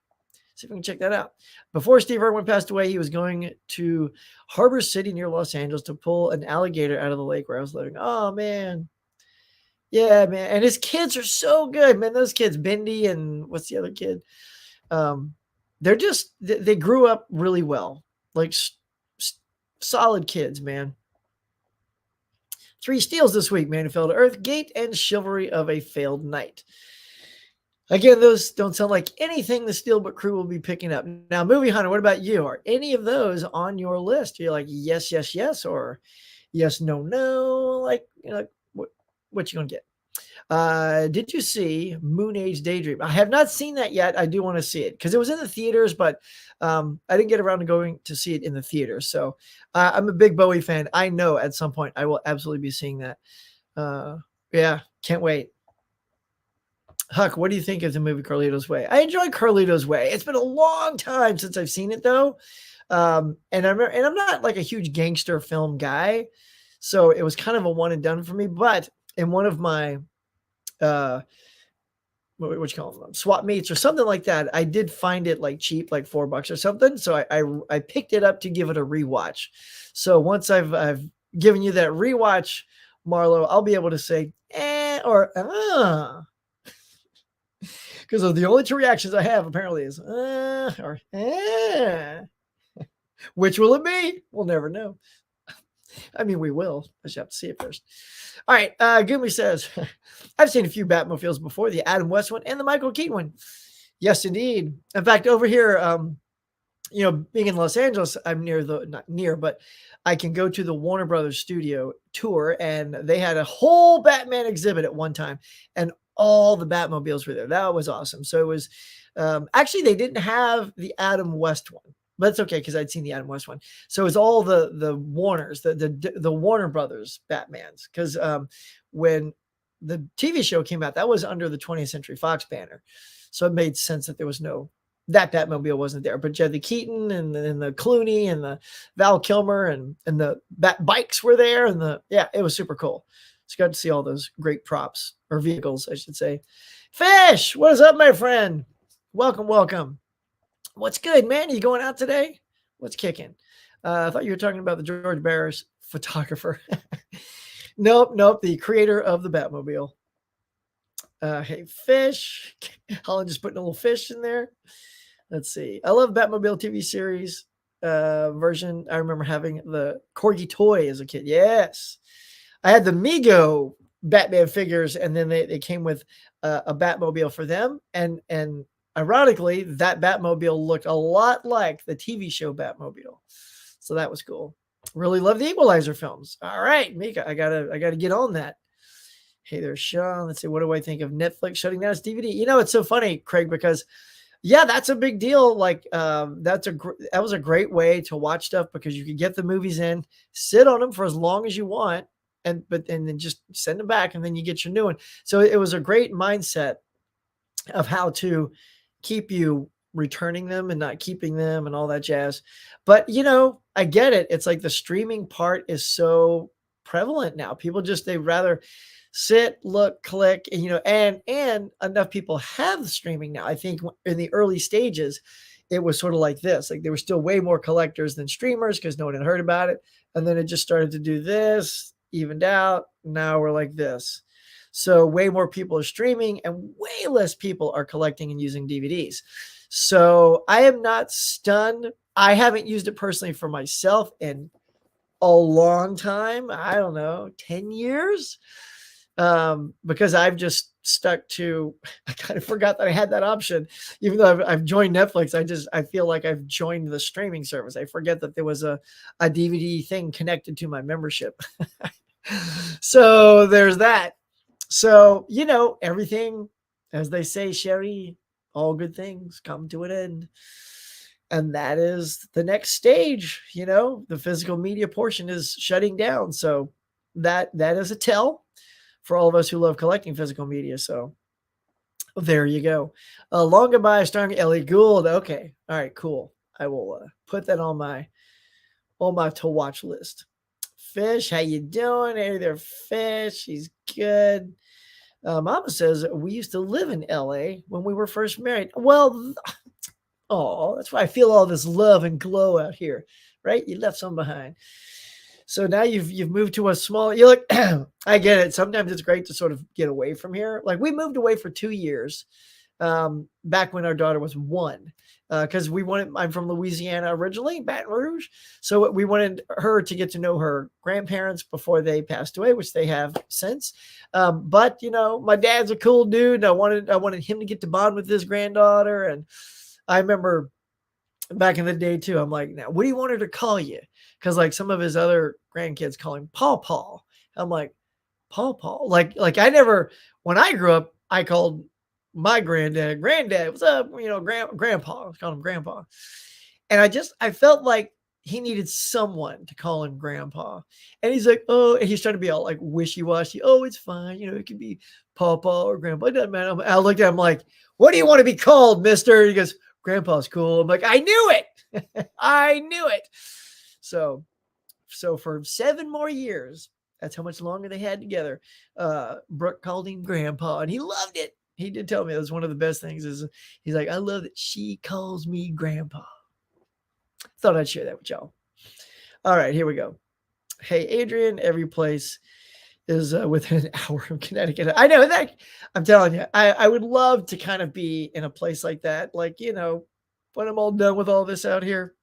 See if we can check that out. Before Steve Irwin passed away, he was going to Harbor City near Los Angeles to pull an alligator out of the lake where I was living. Oh man. Yeah, man. And his kids are so good, man. Those kids, Bindi and what's the other kid? They grew up really well, like solid kids, man. 3 steals this week: Man Who Fell to Earth, Gate, and Chivalry of a Failed Knight. Again, those don't sound like anything the Steelbook crew will be picking up. Now, Movie Hunter, what about you? Are any of those on your list? You're like, yes, yes, yes, or yes, no, no. Like, what you gonna get? Did you see Moon Age Daydream? I have not seen that yet. I do want to see it because it was in the theaters, but I didn't get around to going to see it in the theater. So I'm a big Bowie fan. I know at some point I will absolutely be seeing that. Uh, yeah, can't wait. Huck, what do you think of the movie Carlito's Way? I enjoy Carlito's Way. It's been a long time since I've seen it though. And I'm not like a huge gangster film guy, so it was kind of a one and done for me. But in one of my uh what you call them, swap meets or something like that, I did find it like cheap, like $4 or something. So I picked it up to give it a rewatch. So once I've given you that rewatch, Marlo, I'll be able to say or because the only two reactions I have apparently is or which will it be? We'll never know. I mean, we will. I just have to see it first. All right. Goomy says, I've seen a few Batmobiles before, the Adam West one and the Michael Keaton one. Yes, indeed. In fact, over here, being in Los Angeles, I'm not near, but I can go to the Warner Brothers studio tour, and they had a whole Batman exhibit at one time, and all the Batmobiles were there. That was awesome. So it was, actually, they didn't have the Adam West one. But it's okay because I'd seen the Adam West one. So it's all the Warners, the Warner Brothers Batmans. Because when the TV show came out, that was under the 20th Century Fox banner. So it made sense that there was that Batmobile wasn't there. But you had the Keaton and the Clooney and the Val Kilmer and the Bat bikes were there. And it was super cool. So got to see all those great props, or vehicles, I should say. Fish, what is up, my friend? Welcome, welcome. What's good, man? Are you going out today? What's kicking? I thought you were talking about the George Barris photographer. Nope. The creator of the Batmobile. Hey, Fish. Holland just putting a little fish in there. Let's see. I love Batmobile TV series version. I remember having the Corgi toy as a kid. Yes. I had the Mego Batman figures, and then they came with a Batmobile for them. And ironically, that Batmobile looked a lot like the TV show Batmobile. So that was cool. Really love the Equalizer films. All right, Mika, I gotta get on that. Hey there, Sean. Let's see. What do I think of Netflix shutting down its DVD? It's so funny, Craig, because that's a big deal. Like that was a great way to watch stuff because you could get the movies in, sit on them for as long as you want, and then just send them back, and then you get your new one. So it was a great mindset of how to keep you returning them and not keeping them and all that jazz. But I get it. It's like the streaming part is so prevalent now. People they rather sit, look, click, and enough people have streaming now. I think in the early stages, it was sort of like this. Like there were still way more collectors than streamers because no one had heard about it. And then it just started to do this, evened out. Now we're like this. So way more people are streaming and way less people are collecting and using DVDs. So I am not stunned. I haven't used it personally for myself in a long time. I don't know, 10 years. Because I've just stuck to, I kind of forgot that I had that option. Even though I've joined Netflix, I feel like I've joined the streaming service. I forget that there was a DVD thing connected to my membership. So there's that. So, everything, as they say, Sherry, all good things come to an end. And that is the next stage. The physical media portion is shutting down. So that is a tell for all of us who love collecting physical media. So there you go. Long Goodbye starring Ellie Gould. Okay. All right, cool. I will put that on my to watch list. Fish, how you doing? Hey there, Fish. He's good. Mama says we used to live in LA when we were first married. Well, that's why I feel all this love and glow out here, right? You left some behind. So now you've moved to a small. I get it. Sometimes it's great to sort of get away from here. Like we moved away for 2 years, back when our daughter was 1. Because I'm from Louisiana originally, Baton Rouge. So we wanted her to get to know her grandparents before they passed away, which they have since. But my dad's a cool dude. And I wanted him to get to bond with his granddaughter. And I remember back in the day too, I'm like, now what do you want her to call you? Because like some of his other grandkids call him Paw Paw. I'm like, Paw. Like I never, when I grew up, I called my granddad, what's up? Grandpa. I called him grandpa. And I felt like he needed someone to call him grandpa. And he's like, oh, and he's trying to be all like wishy-washy. Oh, it's fine. It could be pawpaw or grandpa. It doesn't matter. I looked at him like, what do you want to be called, mister? He goes, grandpa's cool. I'm like, I knew it. I knew it. So for 7 more years, that's how much longer they had together. Brooke called him grandpa and he loved it. He did tell me that was one of the best things is he's like, I love that she calls me grandpa. Thought I'd share that with y'all. All right, here we go. Hey, Adrian, every place is within an hour of Connecticut. I know that. I'm telling you, I would love to kind of be in a place like that. Like, when I'm all done with all this out here,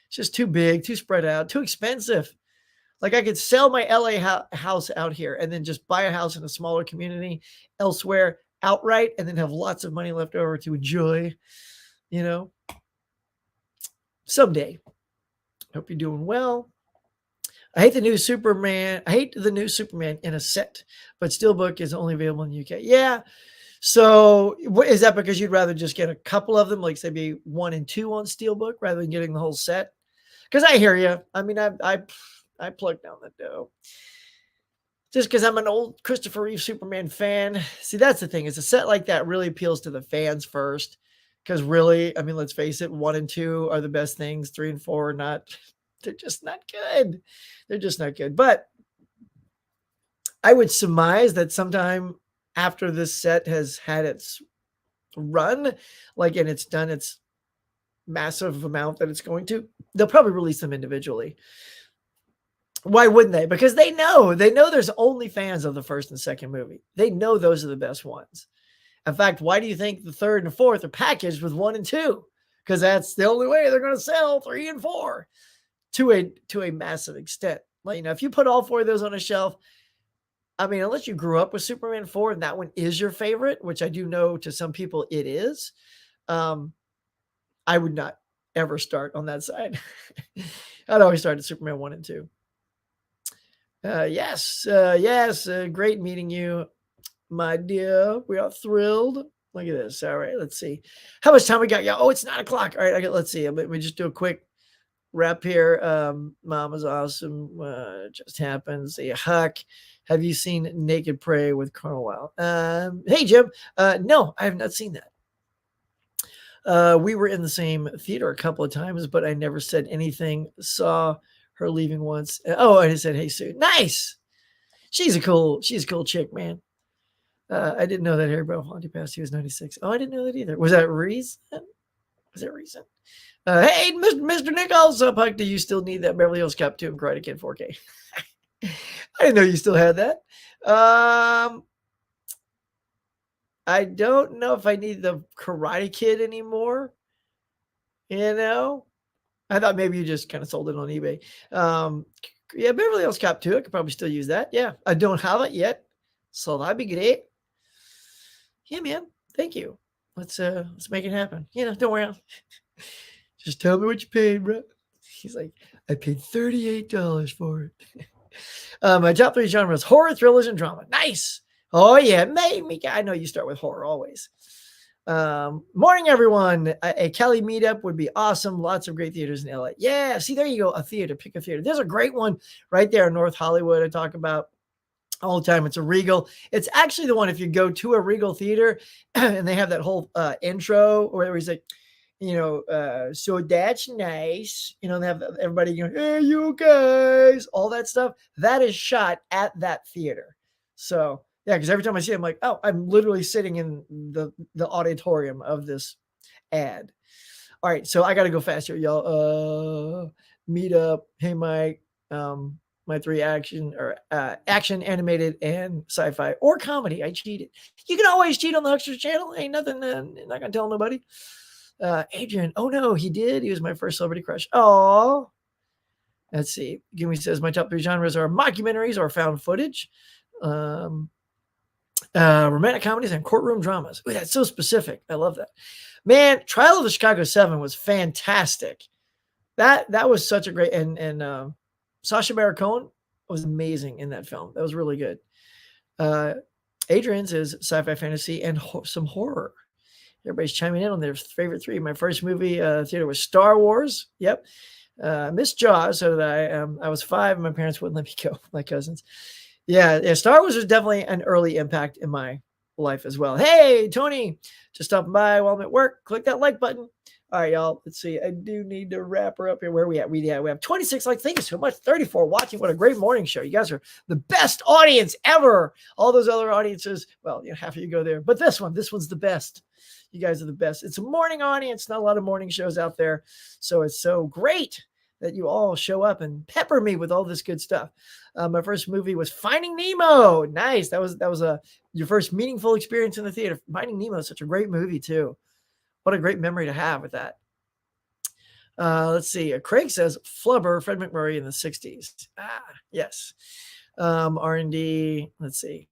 it's just too big, too spread out, too expensive. Like I could sell my LA house out here and then just buy a house in a smaller community elsewhere outright and then have lots of money left over to enjoy, someday. Hope you're doing well. I hate the new Superman in a set, but Steelbook is only available in the UK. Yeah. So is that because you'd rather just get a couple of them, like say maybe 1 and 2 on Steelbook rather than getting the whole set? Because I hear you. I mean, I plugged down the dough. Just because I'm an old Christopher Reeve Superman fan. See, that's the thing. Is a set like that really appeals to the fans first. Because really, I mean, let's face it, 1 and 2 are the best things. 3 and 4 are not. They're just not good. They're just not good. But I would surmise that sometime after this set has had its run, and it's done its massive amount that it's going to, they'll probably release them individually. Why wouldn't they? Because they know there's only fans of the first and second movie. They know those are the best ones. In fact, why do you think the third and fourth are packaged with 1 and 2? Because that's the only way they're going to sell 3 and 4 to a massive extent. If you put all 4 of those on a shelf, I mean, unless you grew up with Superman 4 and that one is your favorite, which I do know to some people it is, I would not ever start on that side. I'd always start at Superman 1 and 2. Yes. Great meeting you, my dear. We are thrilled. Look at this. All right, let's see. How much time we got? Yeah. Oh, it's 9 o'clock. All right. Let's see. Let me just do a quick wrap here. Mama's awesome. Just happened. See Huck. Have you seen Naked Prey with Colonel Wild? Hey, Jim. No, I have not seen that. We were in the same theater a couple of times, but I never said anything. Saw her leaving once. Oh, I just said, hey, Sue. Nice. She's a cool chick, man. I didn't know that Harry Belafonte passed. He was 96. Oh, I didn't know that either. Was that reason? Hey, Mr. Nichols, Huck, do you still need that Beverly Hills Cop 2 and Karate Kid 4K? I didn't know you still had that. I don't know if I need the Karate Kid anymore. I thought maybe you just kind of sold it on eBay. Yeah, Beverly Hills Cop 2, I could probably still use that. Yeah, I don't have it yet, so that'd be great. Yeah, man, thank you. Let's make it happen. Don't worry. Just tell me what you paid, bro. He's like, I paid $38 for it. My top 3 genres: horror, thrillers, and drama. Nice. Oh yeah, I know you start with horror always. Morning, everyone. A Cali meetup would be awesome. Lots of great theaters in LA. Yeah, see, there you go. A theater. Pick a theater. There's a great one right there in North Hollywood I talk about all the time. It's a Regal. It's actually the one, if you go to a Regal theater and they have that whole intro where he's like, so that's nice. They have everybody going, hey, you guys, all that stuff. That is shot at that theater. So yeah, because every time I see it, I'm like, oh, I'm literally sitting in the auditorium of this ad. All right, so I got to go fast here, y'all. Meet up. Hey, Mike. My 3 action, animated, and sci-fi or comedy. I cheated. You can always cheat on the Huckster channel. Ain't nothing. Not gonna tell nobody. Adrian. Oh no, he did. He was my first celebrity crush. Oh. Let's see. Gimme says my top 3 genres are mockumentaries or found footage. Romantic comedies and courtroom dramas. Ooh, that's so specific. I love that. Man, Trial of the Chicago 7 was fantastic. That was such a great, and Sacha Baron Cohen was amazing in that film. That was really good. Uh, Adrian's is sci-fi fantasy and some horror. Everybody's chiming in on their favorite three. My first movie theater was Star Wars. Yep. Missed Jaws, so that I was 5 and my parents wouldn't let me go, my cousins. Yeah, Star Wars was definitely an early impact in my life as well. Hey, Tony, just stopping by while I'm at work. Click that like button. All right, y'all. Let's see. I do need to wrap her up here. Where are we at? We have 26 likes. Thank you so much. 34 watching. What a great morning show. You guys are the best audience ever. All those other audiences, well, half of you go there. But this one's the best. You guys are the best. It's a morning audience. Not a lot of morning shows out there. So it's so great that you all show up and pepper me with all this good stuff. My first movie was Finding Nemo. Nice. That was your first meaningful experience in the theater. Finding Nemo is such a great movie too. What a great memory to have with that. Let's see. Craig says Flubber, Fred McMurray in the 60s. Yes. R&D. Let's see.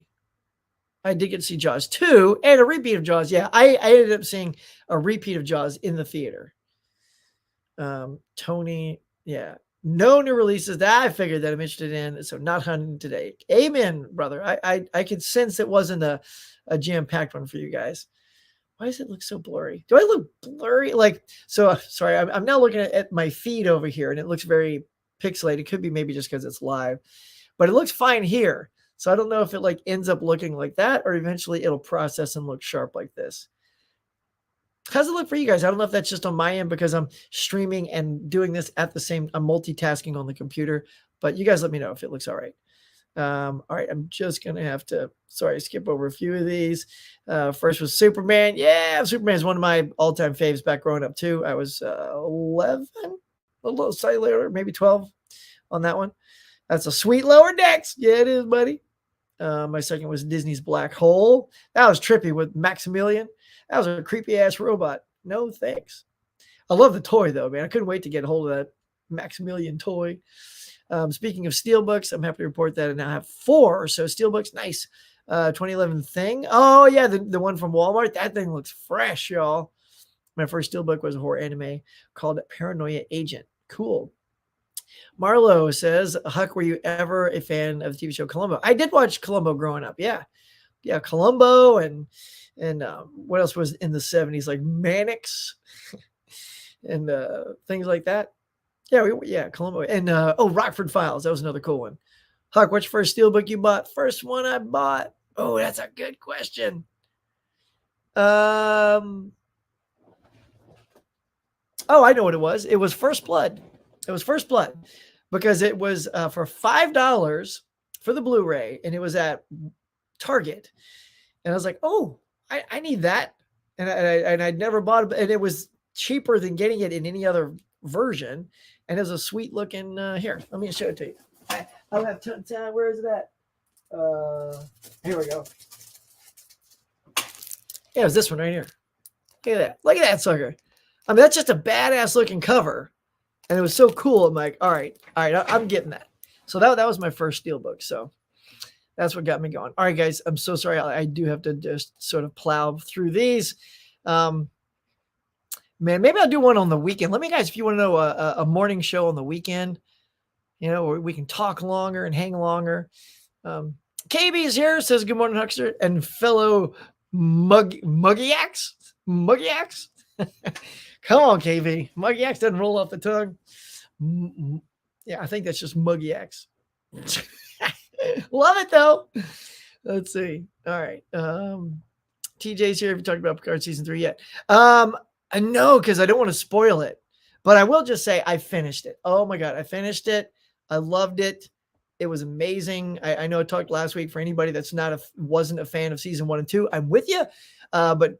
I did get to see Jaws 2 and a repeat of Jaws. Yeah, I ended up seeing a repeat of Jaws in the theater. Tony, yeah. No new releases that I figured that I'm interested in, so not hunting today. Amen, brother. I could sense it wasn't a jam-packed one for you guys. Why does it look so blurry? Do I look blurry? Sorry, I'm now looking at my feed over here, and it looks very pixelated. It could be maybe just because it's live, but it looks fine here. So I don't know if it ends up looking like that, or eventually it'll process and look sharp like this. How's it look for you guys? I don't know if that's just on my end because I'm streaming and doing this at the same. I'm multitasking on the computer, but you guys let me know if it looks all right. All right, I'm just gonna have to skip over a few of these. First was Superman. Yeah, Superman is one of my all-time faves back growing up too. I was 11, a little slightly later, maybe 12 on that one. That's a sweet lower decks. Yeah, it is, buddy. My second was Disney's Black Hole. That was trippy with Maximilian. That was a creepy ass robot. No thanks. I love the toy though, man. I couldn't wait to get a hold of that Maximilian toy. Speaking of steelbooks, I'm happy to report that I now have 4 or so steelbooks. Nice. 2011 Thing. Oh, yeah, the one from Walmart. That thing looks fresh, y'all. My first steelbook was a horror anime called Paranoia Agent. Cool. Marlo says, Huck, were you ever a fan of the TV show Columbo? I did watch Columbo growing up. Yeah. Yeah, Columbo and what else was in the 70s? Like Mannix and things like that. Yeah, Columbo. And Rockford Files. That was another cool one. Huck, what's your first steelbook you bought? First one I bought. Oh, that's a good question. I know what it was. It was First Blood. It was First Blood because it was for $5 for the Blu-ray, and it was at Target. And I was like, oh, I need that. And I'd never bought it, and it was cheaper than getting it in any other version. And it was a sweet looking here. Let me show it to you. I don't have time. Where is it at? Here we go. Yeah, it was this one right here. Look at that. Look at that sucker. I mean, that's just a badass looking cover. And it was so cool. I'm like, all right, I'm getting that. So that was my first steelbook. So that's what got me going. All right, guys, I'm so sorry. I do have to just sort of plow through these. Man, maybe I'll do one on the weekend. Let me guys, if you want to know a morning show on the weekend, where we can talk longer and hang longer. KB is here, says good morning, Huckster, and fellow Muggyax. Come on, KB. Muggyax doesn't roll off the tongue. Yeah, I think that's just Muggyax. Love it though. Let's see. All right. TJ's here. Have you talked about Picard season 3 yet? I know, because I don't want to spoil it, but I will just say I finished it. Oh my God, I finished it. I loved it. It was amazing. I know I talked last week for anybody that's wasn't a fan of season 1 and 2. I'm with you, but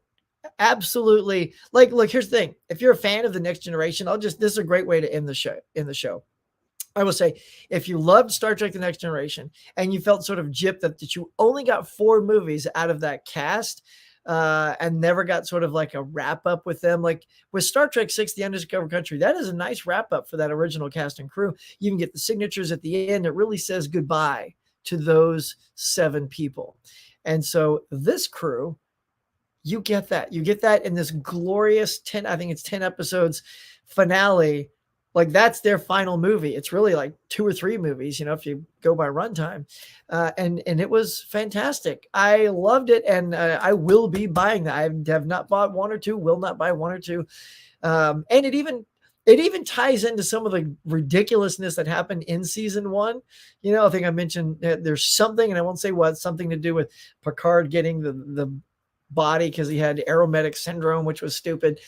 absolutely. Look, here's the thing. If you're a fan of the Next Generation, this is a great way to end the show. I will say, if you loved Star Trek: The Next Generation and you felt sort of gypped that you only got 4 movies out of that cast, and never got sort of like a wrap up with them. Like with Star Trek 6, The Undiscovered Country, that is a nice wrap up for that original cast and crew. You can get the signatures at the end. It really says goodbye to those 7 people. And so this crew, you get that. You get that in this glorious 10 episodes finale like that's their final movie. It's really like 2 or 3 movies, if you go by runtime. And it was fantastic. I loved it, and I will be buying that. I have not bought 1 or 2, will not buy 1 or 2. And it even ties into some of the ridiculousness that happened in season 1. I think I mentioned there's something, and I won't say what, something to do with Picard getting the body because he had aromatic syndrome, which was stupid.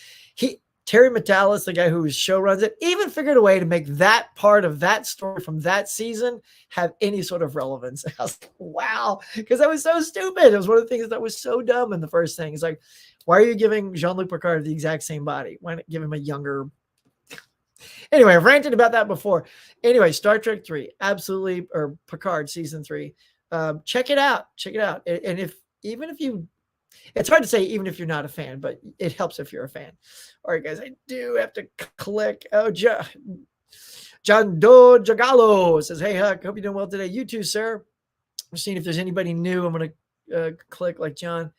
Terry Matalas, the guy who show runs it, even figured a way to make that part of that story from that season have any sort of relevance. I was like, wow, because that was so stupid. It was one of the things that was so dumb in the first thing. It's like, why are you giving Jean-Luc Picard the exact same body? Why not give him a younger? Anyway, I've ranted about that before. Anyway, Star Trek 3, absolutely, or Picard season 3. Check it out. Check it out. And even if you, it's hard to say even if you're not a fan, but it helps if you're a fan. All right, guys, I do have to click. Oh, John Doe Jagalo says, hey, Huck, hope you're doing well today. You too, sir. I'm seeing if there's anybody new. I'm going to click like John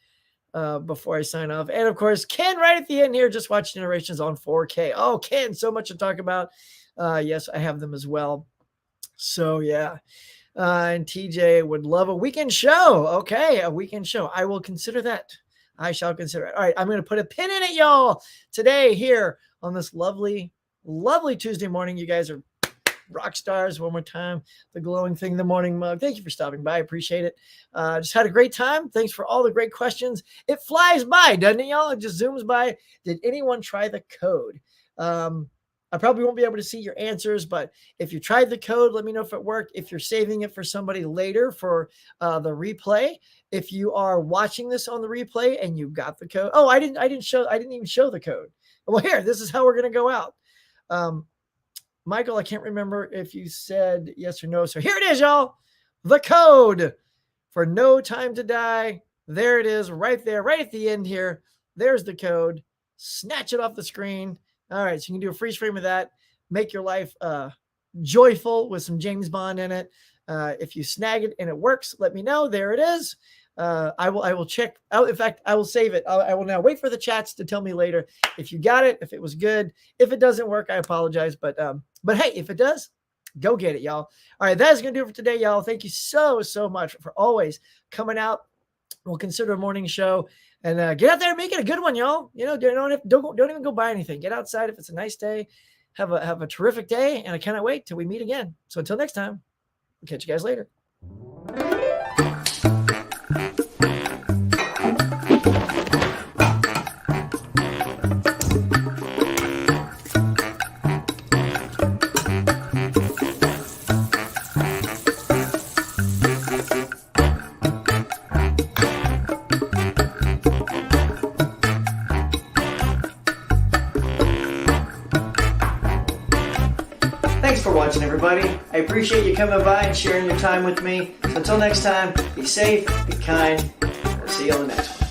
before I sign off. And, of course, Ken right at the end here, just watch Generations on 4K. Oh, Ken, so much to talk about. Yes, I have them as well. So, yeah. And TJ would love a weekend show. Okay, a weekend show. I will consider that. I shall consider it. All right, I'm going to put a pin in it, y'all, today here on this lovely, lovely Tuesday morning. You guys are rock stars. One more time, the glowing thing in the morning mug. Thank you for stopping by. I appreciate it. Just had a great time. Thanks for all the great questions. It flies by, doesn't it, y'all? It just zooms by. Did anyone try the code? I probably won't be able to see your answers, but if you tried the code, let me know if it worked. If you're saving it for somebody later for the replay, if you are watching this on the replay and you got the code. Oh, I didn't even show the code. Well, here, this is how we're going to go out. Michael, I can't remember if you said yes or no. So here it is, y'all. The code for No Time to Die. There it is right there, right at the end here. There's the code. Snatch it off the screen. All right, so you can do a freeze frame of that. Make your life joyful with some James Bond in it. If you snag it and it works, let me know. There it is. I will check out. In fact, I will save it. I will now wait for the chats to tell me later if you got it, if it was good. If it doesn't work, I apologize. But hey, if it does, go get it, y'all. All right, that is going to do it for today, y'all. Thank you so much for always coming out. We'll consider a morning show. And get out there and make it a good one, y'all. Don't even go buy anything. Get outside if it's a nice day. Have a terrific day, and I cannot wait till we meet again. So until next time, we'll catch you guys later. Everybody, I appreciate you coming by and sharing your time with me. So until next time, be safe, be kind. We'll see you on the next one.